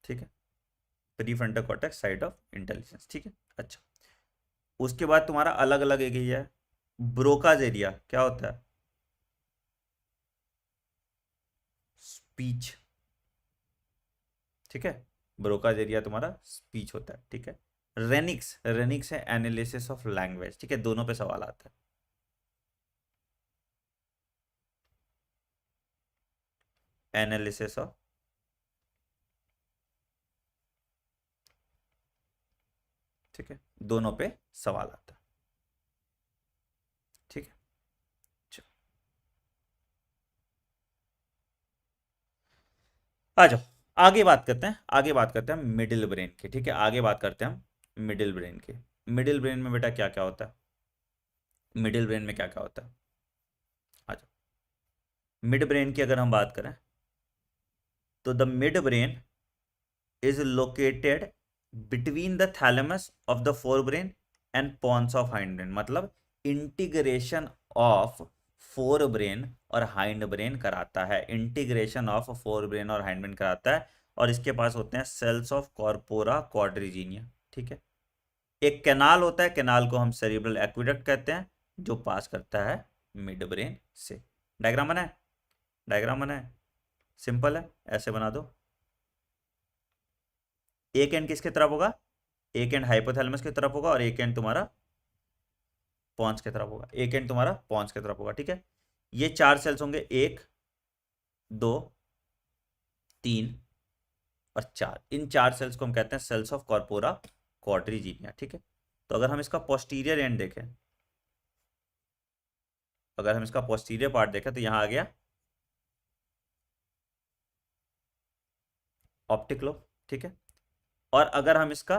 ठीक है, prefrontal cortex, site of intelligence, ठीक है। अच्छा, उसके बाद तुम्हारा अलग अलग एक ही है, ब्रोकाज एरिया। क्या होता है? स्पीच, ठीक है, ब्रोकाज एरिया तुम्हारा स्पीच होता है, ठीक है। रेनिक्स, रेनिक्स है एनालिसिस ऑफ लैंग्वेज, ठीक है, दोनों पे सवाल आता है। एनालिसिस ऑफ, ठीक है, दोनों पे सवाल आता है, ठीक है। चलो, आ जाओ, आगे बात करते हैं, आगे बात करते हैं मिडिल ब्रेन की, ठीक है, आगे बात करते हैं हम मिडिल ब्रेन की। मिडिल ब्रेन में बेटा क्या क्या होता है? मिडिल ब्रेन में क्या क्या होता है? आ जाओ, मिड ब्रेन की अगर हम बात करें तो the mid brain is located between the thalamus of the forebrain and pons of hindbrain। मतलब इंटीग्रेशन ऑफ फोर ब्रेन और हाइंड ब्रेन कराता है, इंटीग्रेशन ऑफ फोर ब्रेन और हाइंड ब्रेन कराता है। और इसके पास होते हैं सेल्स ऑफ कॉर्पोरा क्वाड्रिजीनिया, ठीक है। एक कैनाल होता है, कैनाल को हम सेरिब्रल एक्विडक्ट कहते हैं, जो पास करता है मिड ब्रेन से। डायग्राम बनाए, डायग्राम बनाए, सिंपल है, ऐसे बना दो। एक एंड किसके तरफ होगा? एक एंड हाइपोथैलेमस की तरफ होगा और एक एंड तुम्हारा पॉन्स की तरफ होगा, एक एंड तुम्हारा पॉन्स की तरफ होगा, ठीक है। ये चार सेल्स होंगे, एक, दो, तीन और चार। इन चार सेल्स को हम कहते हैं सेल्स ऑफ कॉर्पोरा क्वाड्रिजीनिया, ठीक है। तो अगर हम इसका पोस्टीरियर एंड देखें, अगर हम इसका पोस्टीरियर पार्ट देखें तो यहां आ गया ऑप्टिक लोब, ठीक है। और अगर हम इसका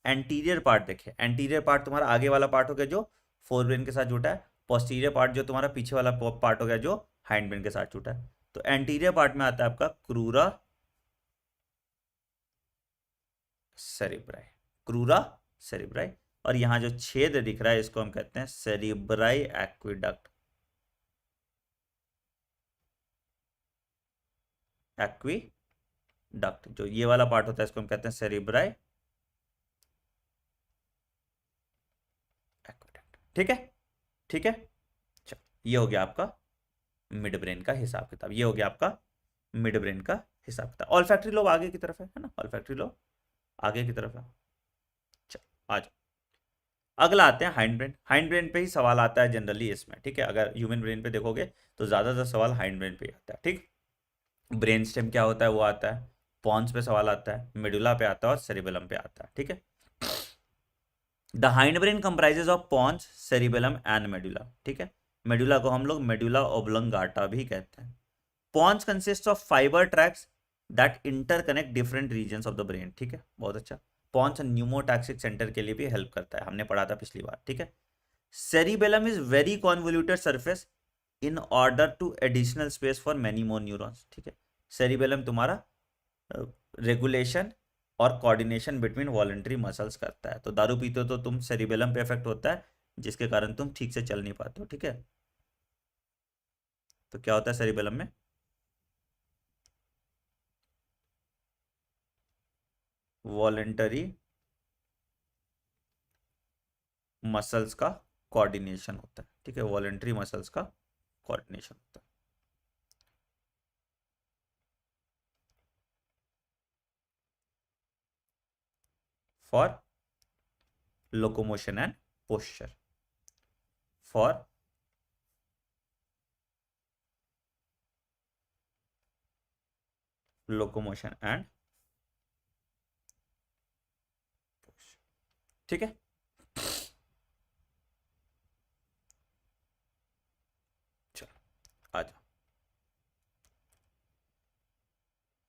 एंटीरियर पार्ट देखें, एंटीरियर पार्ट तुम्हारा आगे वाला पार्ट हो गया जो फोर ब्रेन के साथ जुटा है, पोस्टीरियर पार्ट जो तुम्हारा पीछे वाला पार्ट हो गया जो हाइंड ब्रेन के साथ जुटा है। तो एंटीरियर पार्ट में आता है आपका क्रूरा सेरिब्राई, क्रूरा सेरिब्राई। और यहां जो छेद दिख रहा है इसको हम कहते हैं सेरिब्राई एक्विडक्ट, एक्विडक्ट। जो ये वाला पार्ट होता है इसको हम कहते हैं सेरिब्राई एक्विडक्ट, ठीक है, ठीक है। चलो, ये हो गया आपका मिड ब्रेन का हिसाब किताब, ये हो गया आपका मिड ब्रेन का हिसाब किताब। ऑल्फैक्टरी लोब आगे की तरफ है ना, ऑल्फैक्टरी लोब आगे की तरफ है। चलो आ जाओ, अगला आते हैं हाइंड ब्रेन। हाइंड ब्रेन पे ही सवाल आता है जनरली इसमें, ठीक है। अगर ह्यूमन ब्रेन पे देखोगे तो ज्यादातर सवाल हाइंड ब्रेन पे ही आता है, ठीक। ब्रेन स्टेम क्या होता है वो आता है, पॉन्स पे सवाल आता है, मेडुला पे आता है और सेरिबेलम पे आता है, ठीक है। The hind brain comprises of pons, cerebellum and medulla, ठीक है। मेडुला को हम लोग मेडुला ओब्लंगाटा भी कहते हैं। Pons consist of fibre tracts that interconnect different regions of the brain, ठीक है, बहुत अच्छा। पॉन्स न्यूमोटैक्सिक सेंटर के लिए भी हेल्प करता है, हमने पढ़ा था पिछली बार, ठीक है। Cerebellum is very convoluted surface in order to additional space for many more neurons, ठीक है। सेरिबेलम तुम्हारा रेगुलेशन और कोऑर्डिनेशन बिटवीन वॉलंटरी मसल्स करता है। तो दारू पीते हो तो तुम सेरिबेलम पे इफेक्ट होता है, जिसके कारण तुम ठीक से चल नहीं पाते हो, ठीक है। तो क्या होता है सेरिबेलम में? वॉलंटरी मसल्स का कोऑर्डिनेशन होता है, ठीक है, वॉलंटरी मसल्स का कोऑर्डिनेशन होता है for locomotion and posture, for locomotion and, ठीक है। चलो आ जाओ,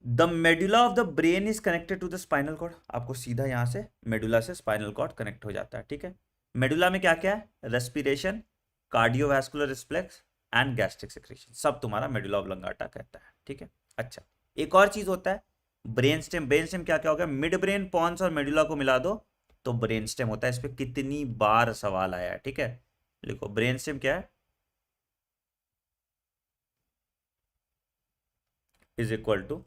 the medulla of the brain is connected to the spinal cord. आपको सीधा यहां से मेडुला से स्पाइनल कॉर्ड कनेक्ट हो जाता है, ठीक है। मेडुला में क्या क्या है? Respiration, cardiovascular reflex and gastric secretion, सब तुम्हारा मेडुला ऑब्लंगाटा कहता है, ठीक है। अच्छा, एक और चीज होता है, ब्रेन स्टेम क्या क्या हो गया, मिड ब्रेन, पॉन्स और मेडुला को मिला दो तो ब्रेन स्टेम होता है। इस पे कितनी बार सवाल आया है, ठीक है। लिखो ब्रेन स्टेम क्या है, is equal to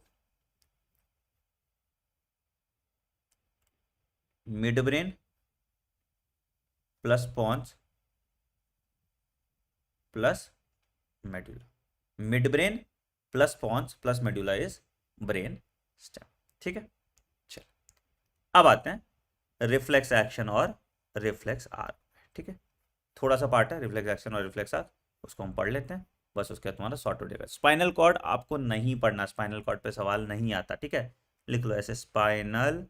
mid brain plus pons plus medulla. Mid brain plus pons plus medulla is brain stem, ठीक है। चलो अब आते हैं रिफ्लेक्स एक्शन और रिफ्लेक्स आर्क, ठीक है। थोड़ा सा पार्ट है रिफ्लेक्स एक्शन और रिफ्लेक्स आर्क, उसको हम पढ़ लेते हैं, बस उसके बाद तुम्हारा सॉर्ट हो जाएगा। स्पाइनल कॉर्ड आपको नहीं पढ़ना, स्पाइनल कॉर्ड पे सवाल नहीं आता, ठीक है। लिख लो ऐसे स्पाइनल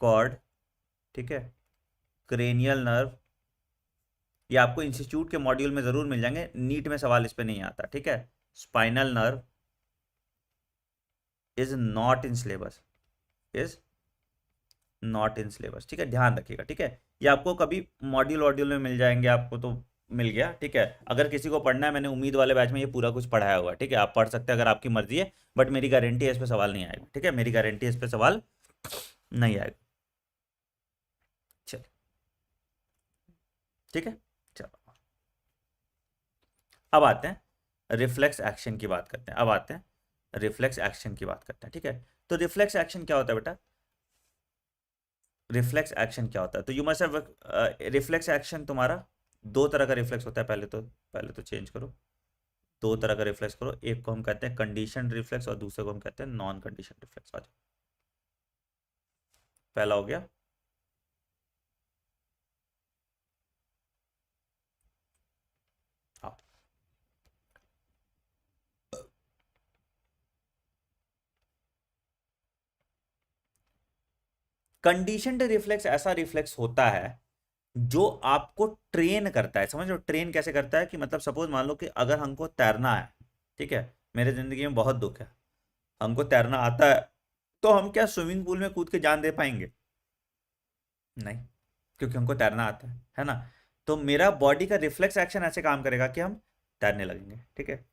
कॉर्ड, ठीक है। क्रेनियल नर्व, ये आपको इंस्टीट्यूट के मॉड्यूल में जरूर मिल जाएंगे, नीट में सवाल इस पे नहीं आता, ठीक है। Spinal nerve is not in syllabus, is not in syllabus, ठीक है, ध्यान रखिएगा, ठीक है। ये आपको कभी मॉड्यूल वॉड्यूल में मिल जाएंगे, आपको तो मिल गया, ठीक है। अगर किसी को पढ़ना है, मैंने उम्मीद वाले बैच में ये पूरा कुछ पढ़ाया हुआ है, ठीक है, आप पढ़ सकते हैं अगर आपकी मर्जी है, बट मेरी गारंटी है इस पे सवाल नहीं आएगा, ठीक है, मेरी गारंटी है इस पे सवाल नहीं आएगा। चलिए ठीक है, चलो अब आते हैं रिफ्लेक्स एक्शन की बात करते हैं, अब आते हैं रिफ्लेक्स एक्शन की बात करते हैं, ठीक है। तो रिफ्लेक्स एक्शन क्या होता है बेटा, रिफ्लेक्स एक्शन क्या होता है, तो you must have reflex action तुम्हारा दो तरह का रिफ्लेक्स होता है, पहले तो चेंज करो, दो तरह का रिफ्लेक्स करो, एक को हम कहते हैं कंडीशन रिफ्लेक्स और दूसरे को हम कहते हैं नॉन कंडीशन रिफ्लेक्स। आ जाओ, पहला हो गया कंडीशनड रिफ्लेक्स, ऐसा रिफ्लेक्स होता है जो आपको ट्रेन करता है, समझ लो ट्रेन कैसे करता है, कि मतलब सपोज मान लो कि अगर हमको तैरना है, ठीक है, मेरे जिंदगी में बहुत दुख है, हमको तैरना आता है, तो हम क्या स्विमिंग पूल में कूद के जान दे पाएंगे, नहीं, क्योंकि हमको तैरना आता है ना। तो मेरा बॉडी का रिफ्लेक्स एक्शन ऐसे काम करेगा कि हम तैरने लगेंगे, ठीक है।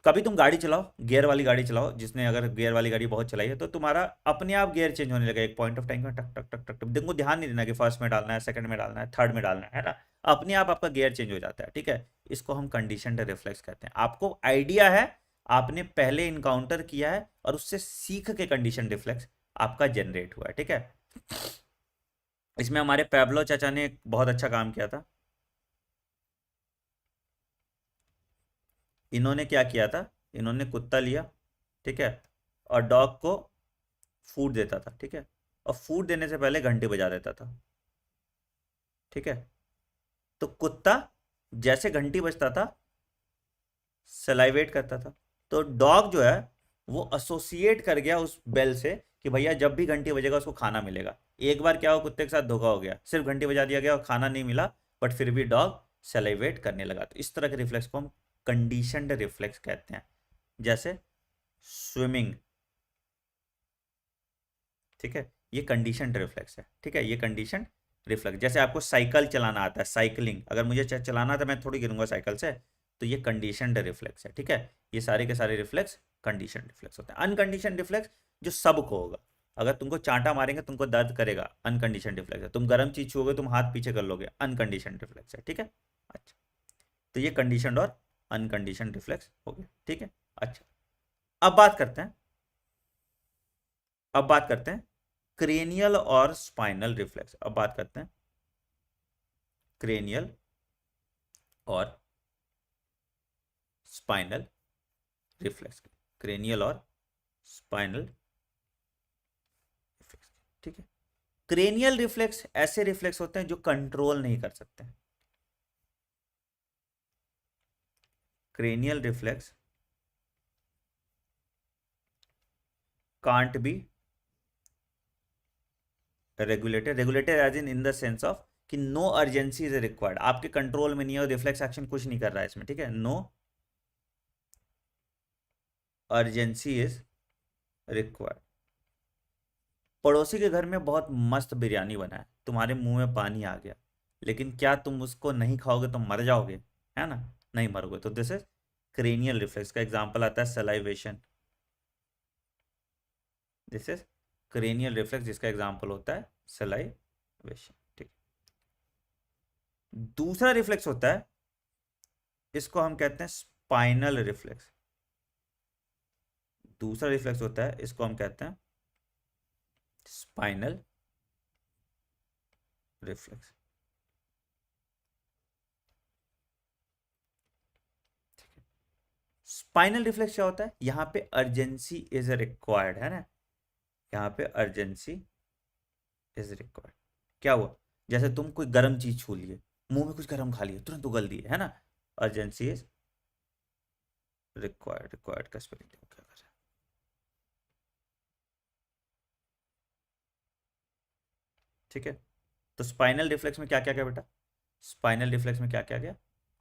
कभी तुम गाड़ी चलाओ, गियर वाली गाड़ी चलाओ, जिसने अगर गियर वाली गाड़ी बहुत चलाई है, तो तुम्हारा अपने आप गियर चेंज होने लगा एक पॉइंट ऑफ टाइम में, टक टक टक टक टक, तुमको ध्यान नहीं देना कि फर्स्ट में डालना है, सेकंड में डालना है, थर्ड में डालना है ना, अपने आप आपका गियर चेंज हो जाता है, ठीक है। इसको हम कंडीशनड रिफ्लेक्स कहते हैं। आपको आइडिया है, आपने पहले इनकाउंटर किया है और उससे सीख के कंडीशन रिफ्लेक्स आपका जनरेट हुआ है, ठीक है। इसमें हमारे पैब्लो चाचा ने एक बहुत अच्छा काम किया था। इन्होंने क्या किया था, इन्होंने कुत्ता लिया, ठीक है, और डॉग को फूड देता था, ठीक है, और फूड देने से पहले घंटी बजा देता था, ठीक है। तो कुत्ता जैसे घंटी बजता था सलाइवेट करता था, तो डॉग जो है वो एसोसिएट कर गया उस बेल से कि भैया जब भी घंटी बजेगा उसको खाना मिलेगा। एक बार क्या हुआ, कुत्ते के साथ धोखा हो गया, सिर्फ घंटी बजा दिया गया और खाना नहीं मिला, बट फिर भी डॉग सलाइवेट करने लगा। तो इस तरह के रिफ्लेक्स को हम कंडीशनड रिफ्लेक्स कहते हैं, जैसे स्विमिंग, ठीक है, ये कंडीशन रिफ्लेक्स है, ठीक है, ये कंडीशन रिफ्लेक्स। जैसे आपको साइकिल चलाना आता है, साइकिलिंग अगर मुझे चलाना था, मैं थोड़ी गिरूंगा साइकिल से, तो ये कंडीशन रिफ्लेक्स है, ठीक है। ये सारे के सारे रिफ्लेक्स कंडीशन रिफ्लेक्स होते हैं। अनकंडीशन रिफ्लेक्स जो सबको होगा, अगर तुमको चांटा मारेंगे तुमको दर्द करेगा, अनकंडीशन रिफ्लेक्स है। तुम गर्म चीज छूओगे तुम हाथ पीछे कर लोगे, अनकंडीशन रिफ्लेक्स है, ठीक है। अच्छा, तो ये कंडीशन और अनकंडीशन रिफ्लेक्स हो गया, ठीक है। अच्छा, अब बात करते हैं, अब बात करते हैं क्रेनियल और स्पाइनल रिफ्लेक्स। अब बात करते हैं क्रेनियल और स्पाइनल रिफ्लेक्स, क्रेनियल और स्पाइनल रिफ्लेक्स, ठीक है। क्रेनियल रिफ्लेक्स ऐसे रिफ्लेक्स होते हैं जो कंट्रोल नहीं कर सकते। Cranial reflex can't be regulated, regulated as in the sense of कि नो अर्जेंसी इज रिक्वायर्ड, आपके कंट्रोल में नहीं है और रिफ्लेक्स एक्शन कुछ नहीं कर रहा है इसमें, ठीक है। No urgency is required. पड़ोसी के घर में बहुत मस्त बिरयानी बना है, तुम्हारे मुंह में पानी आ गया, लेकिन क्या तुम उसको नहीं खाओगे तो मर जाओगे, है ना, नहीं मरोगे। तो दिस इज क्रेनियल रिफ्लेक्स का एग्जांपल आता है salivation, this is cranial reflex, जिसका एग्जांपल होता है सलाइवेशन। ठीक, दूसरा रिफ्लेक्स होता है, इसको हम कहते हैं स्पाइनल रिफ्लेक्स। दूसरा रिफ्लेक्स होता है, इसको हम कहते हैं स्पाइनल रिफ्लेक्स। स्पाइनल रिफ्लेक्स क्या होता है, यहां पे अर्जेंसी इज रिक्वायर्ड है ना, यहाँ पे अर्जेंसी इज रिक्वायर्ड। क्या हुआ, जैसे तुम कोई गर्म चीज छू लिए, मुंह में कुछ गर्म खा लिया, तुरंत उगल दिए है ना, अर्जेंसी इज रिक्वायर्ड। रिक्वायर्ड का स्पेलिंग क्या कर रहा है, ठीक है। तो स्पाइनल रिफ्लेक्स में क्या क्या गया बेटा, स्पाइनल रिफ्लेक्स में क्या क्या गया,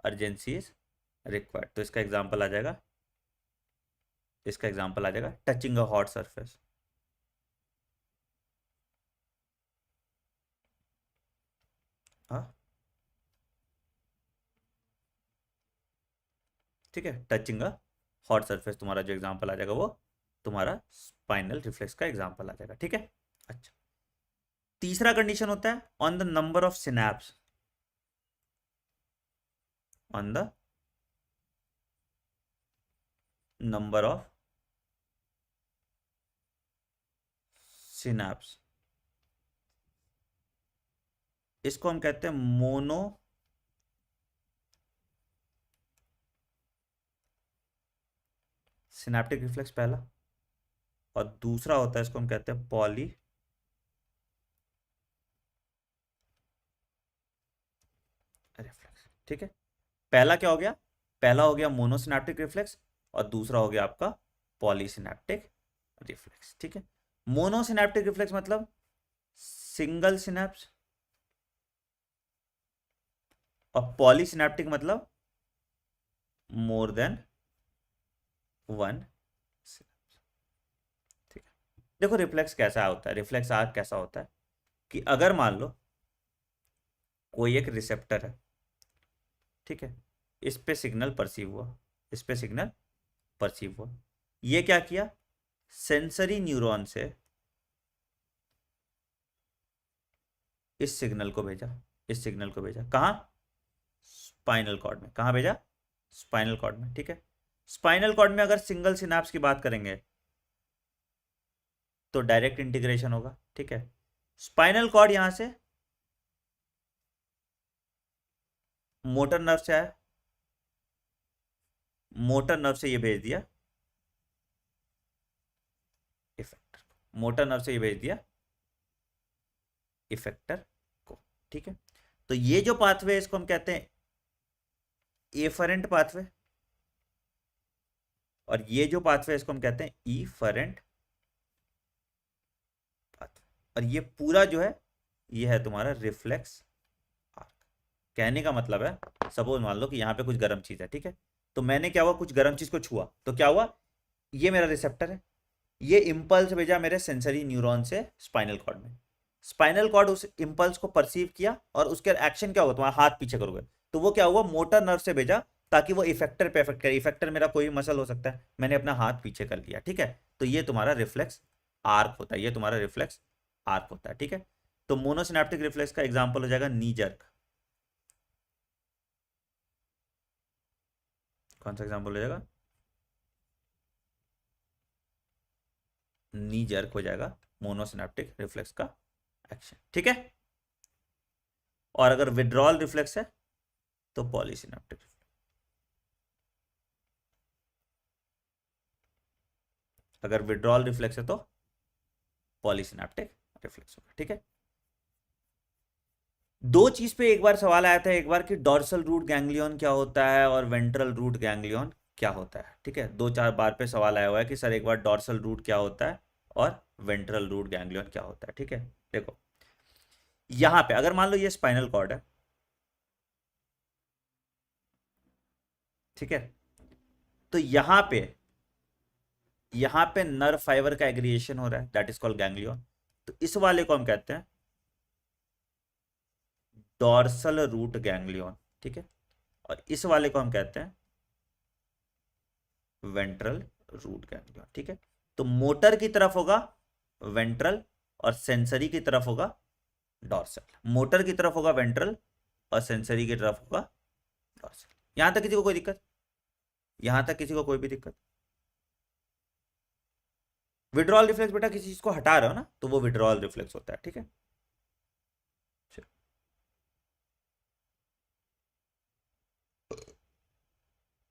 अर्जेंसी इज रिक्वायर्ड। तो इसका एग्जांपल आ जाएगा, इसका एग्जांपल आ जाएगा टचिंग अ हॉट सरफेस। हाँ, ठीक है, टचिंग अ हॉट सरफेस तुम्हारा जो एग्जांपल आ जाएगा वो तुम्हारा स्पाइनल रिफ्लेक्स का एग्जांपल आ जाएगा, ठीक है। अच्छा, तीसरा कंडीशन होता है on the number of synapse, on the number of synapse. इसको हम कहते हैं मोनो सिनैप्टिक रिफ्लेक्स पहला, और दूसरा होता है इसको हम कहते हैं पॉली रिफ्लेक्स, ठीक है। पहला क्या हो गया, पहला हो गया मोनोसिनैप्टिक रिफ्लेक्स, और दूसरा हो गया आपका पॉलीसिनैप्टिक रिफ्लेक्स, ठीक है। मोनोसिनैप्टिक रिफ्लेक्स मतलब सिंगल सिनैप्स, और पॉलीसिनैप्टिक मतलब मोर देन वन सिनैप्स, ठीक है। देखो रिफ्लेक्स कैसा होता है, रिफ्लेक्स आर्क कैसा होता है कि अगर मान लो कोई एक रिसेप्टर है, ठीक है, इस पे सिग्नल परसीव हुआ, इस पे सिग्नल परसीव हुआ, ये क्या किया, सेंसरी न्यूरॉन से इस सिग्नल को भेजा, इस सिग्नल को भेजा कहाँ, स्पाइनल कॉर्ड में। कहाँ भेजा, स्पाइनल कॉर्ड में, ठीक है। स्पाइनल कॉर्ड में अगर सिंगल सिनाप्स की बात करेंगे तो डायरेक्ट इंटीग्रेशन होगा, ठीक है। स्पाइनल कॉर्ड यहां से मोटर नर्व से आया, मोटर नर्व से ये भेज दिया इफेक्टर को, मोटर नर्व से ये भेज दिया इफेक्टर को, ठीक है। तो ये जो पाथवे इसको हम कहते हैं एफरेंट पाथवे, और ये जो पाथवे इसको हम कहते हैं ईफरेंट पाथवे, और ये पूरा जो है ये है तुम्हारा रिफ्लेक्स आर्क। कहने का मतलब है, सपोज मान लो कि यहाँ पे कुछ गर्म चीज है, ठीक है, तो मैंने क्या हुआ, कुछ गर्म चीज को छुआ, तो क्या हुआ, ये मेरा रिसेप्टर है, ये इंपल्स भेजा मेरे सेंसरी न्यूरॉन से स्पाइनल कॉर्ड में, स्पाइनल कॉर्ड उस इंपल्स को परसीव किया, और उसके एक्शन क्या होगा, तुम्हारा हाथ पीछे करोगे, तो वो क्या हुआ, मोटर नर्व से भेजा ताकि वो इफेक्टर पे इफेक्ट करे। इफेक्टर मेरा कोई मसल हो सकता है, मैंने अपना हाथ पीछे कर लिया, ठीक है। तो ये तुम्हारा रिफ्लेक्स आर्क होता है, ये तुम्हारा रिफ्लेक्स आर्क होता है, ठीक है। तो मोनोसिनैप्टिक रिफ्लेक्स का एग्जाम्पल हो जाएगा नी जर्क। कौन सा एग्जाम्पल हो जाएगा, नी जर्क हो जाएगा मोनोसिनैप्टिक रिफ्लेक्स का एक्शन, ठीक है। और अगर विड्रॉल रिफ्लेक्स है तो पॉलीसिनैप्टिक, अगर विड्रॉल रिफ्लेक्स है तो पॉलीसिनैप्टिक रिफ्लेक्स होगा, ठीक है। दो चीज पे एक बार सवाल आया था, एक बार कि डॉर्सल रूट गैंग्लियन क्या होता है और वेंट्रल रूट गैंग्लियन क्या होता है, ठीक है। दो चार बार पे सवाल आया हुआ है कि सर एक बार डॉर्सल रूट क्या होता है और वेंट्रल रूट गैंग्लियन क्या होता है, ठीक है। देखो यहां पे अगर मान लो ये स्पाइनल कॉर्ड है, ठीक है, तो यहां पे नर्व फाइबर का एग्रीगेशन हो रहा है, दैट इज कॉल्ड गैंग्लियन। तो इस वाले को हम कहते हैं डॉर्सल रूट गैंग्लियन, ठीक है, और इस वाले को हम कहते हैं वेंट्रल रूट गैंग्लियन, ठीक है। तो मोटर की तरफ होगा वेंट्रल, और सेंसरी की तरफ होगा डॉर्सल। मोटर की तरफ होगा वेंट्रल और सेंसरी की तरफ होगा डॉर्सल। यहां तक किसी को कोई दिक्कत? यहां तक किसी को कोई भी दिक्कत? विड्रॉल रिफ्लेक्स बेटा किसी चीज को हटा रहे हो ना, तो वो विड्रॉल रिफ्लेक्स होता है, ठीक है।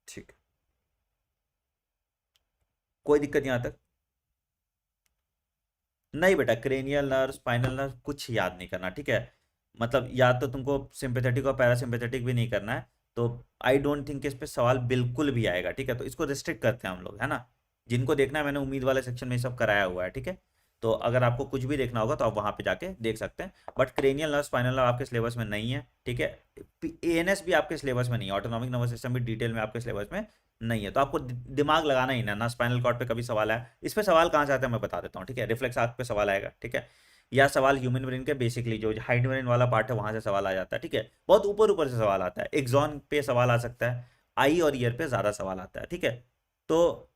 ठीक है, कोई दिक्कत यहां तक? नहीं बेटा, क्रेनियल नर्व, स्पाइनल नर्व कुछ याद नहीं करना, ठीक है। मतलब या तो तुमको सिंपैथेटिक और पैरासिम्पैथेटिक भी नहीं करना है, तो आई डोंट थिंक इस पे सवाल बिल्कुल भी आएगा, ठीक है। तो इसको रिस्ट्रिक्ट करते हैं हम लोग, है ना। जिनको देखना है, मैंने उम्मीद वाले सेक्शन में ये सब कराया हुआ है, ठीक है। तो अगर आपको कुछ भी देखना होगा तो आप वहाँ पे जाके देख सकते हैं, but cranial nerve, spinal nerve आपके सिलेबस में नहीं है, ठीक है। एएनएस भी आपके सिलेबस में नहीं है, ऑटोनॉमिक नर्वस सिस्टम भी डिटेल में आपके सिलेबस में नहीं है। तो आपको दिमाग लगाना ही ना स्पाइनल कॉर्ड पे कभी सवाल आया, इस पे सवाल कहाँ से आता है मैं बता देता हूँ, ठीक है। रिफ्लेक्स आर्क पे सवाल आएगा, ठीक है। या सवाल ह्यूमन ब्रेन के बेसिकली जो हाइड ब्रेन वाला पार्ट है वहां से सवाल आ जाता है, ठीक है। बहुत ऊपर ऊपर से सवाल आता है, एक्सॉन पे सवाल आ सकता है, आई और ईयर पे ज्यादा सवाल आता है, ठीक है। तो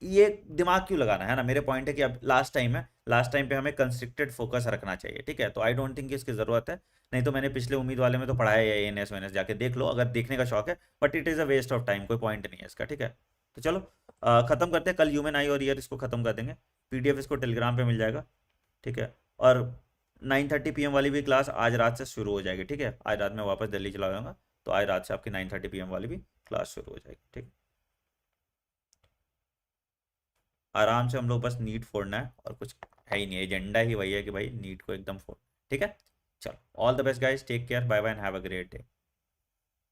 ये दिमाग क्यों लगाना है ना, मेरे पॉइंट है कि अब लास्ट टाइम है, लास्ट टाइम पे हमें कंस्ट्रिक्टेड फोकस रखना चाहिए, ठीक है। तो आई डोंट थिंक इसकी जरूरत है, नहीं तो मैंने पिछले उम्मीद वाले में तो पढ़ाया है, एएनएस वेएनएस जाके देख लो अगर देखने का शौक है, but it is a waste of time, कोई पॉइंट नहीं है इसका, ठीक है। तो चलो खत्म करते हैं, कल ह्यूमन आई और ईयर इसको खत्म कर देंगे, पीडीएफ इसको टेलीग्राम पे मिल जाएगा, ठीक है। और 9:30 PM वाली भी क्लास आज रात से शुरू हो जाएगी, ठीक है। आज रात में वापस दिल्ली चला जाऊंगा, तो आज रात से आपकी 9:30 PM वाली भी क्लास शुरू हो जाएगी, ठीक है। आराम से हम लोग बस नीट फोड़ना है, और कुछ है ही नहीं, एजेंडा ही वही है कि भाई नीट को एकदम फोड़, ठीक है। चलो, all the best guys, take care, bye bye and have a great day.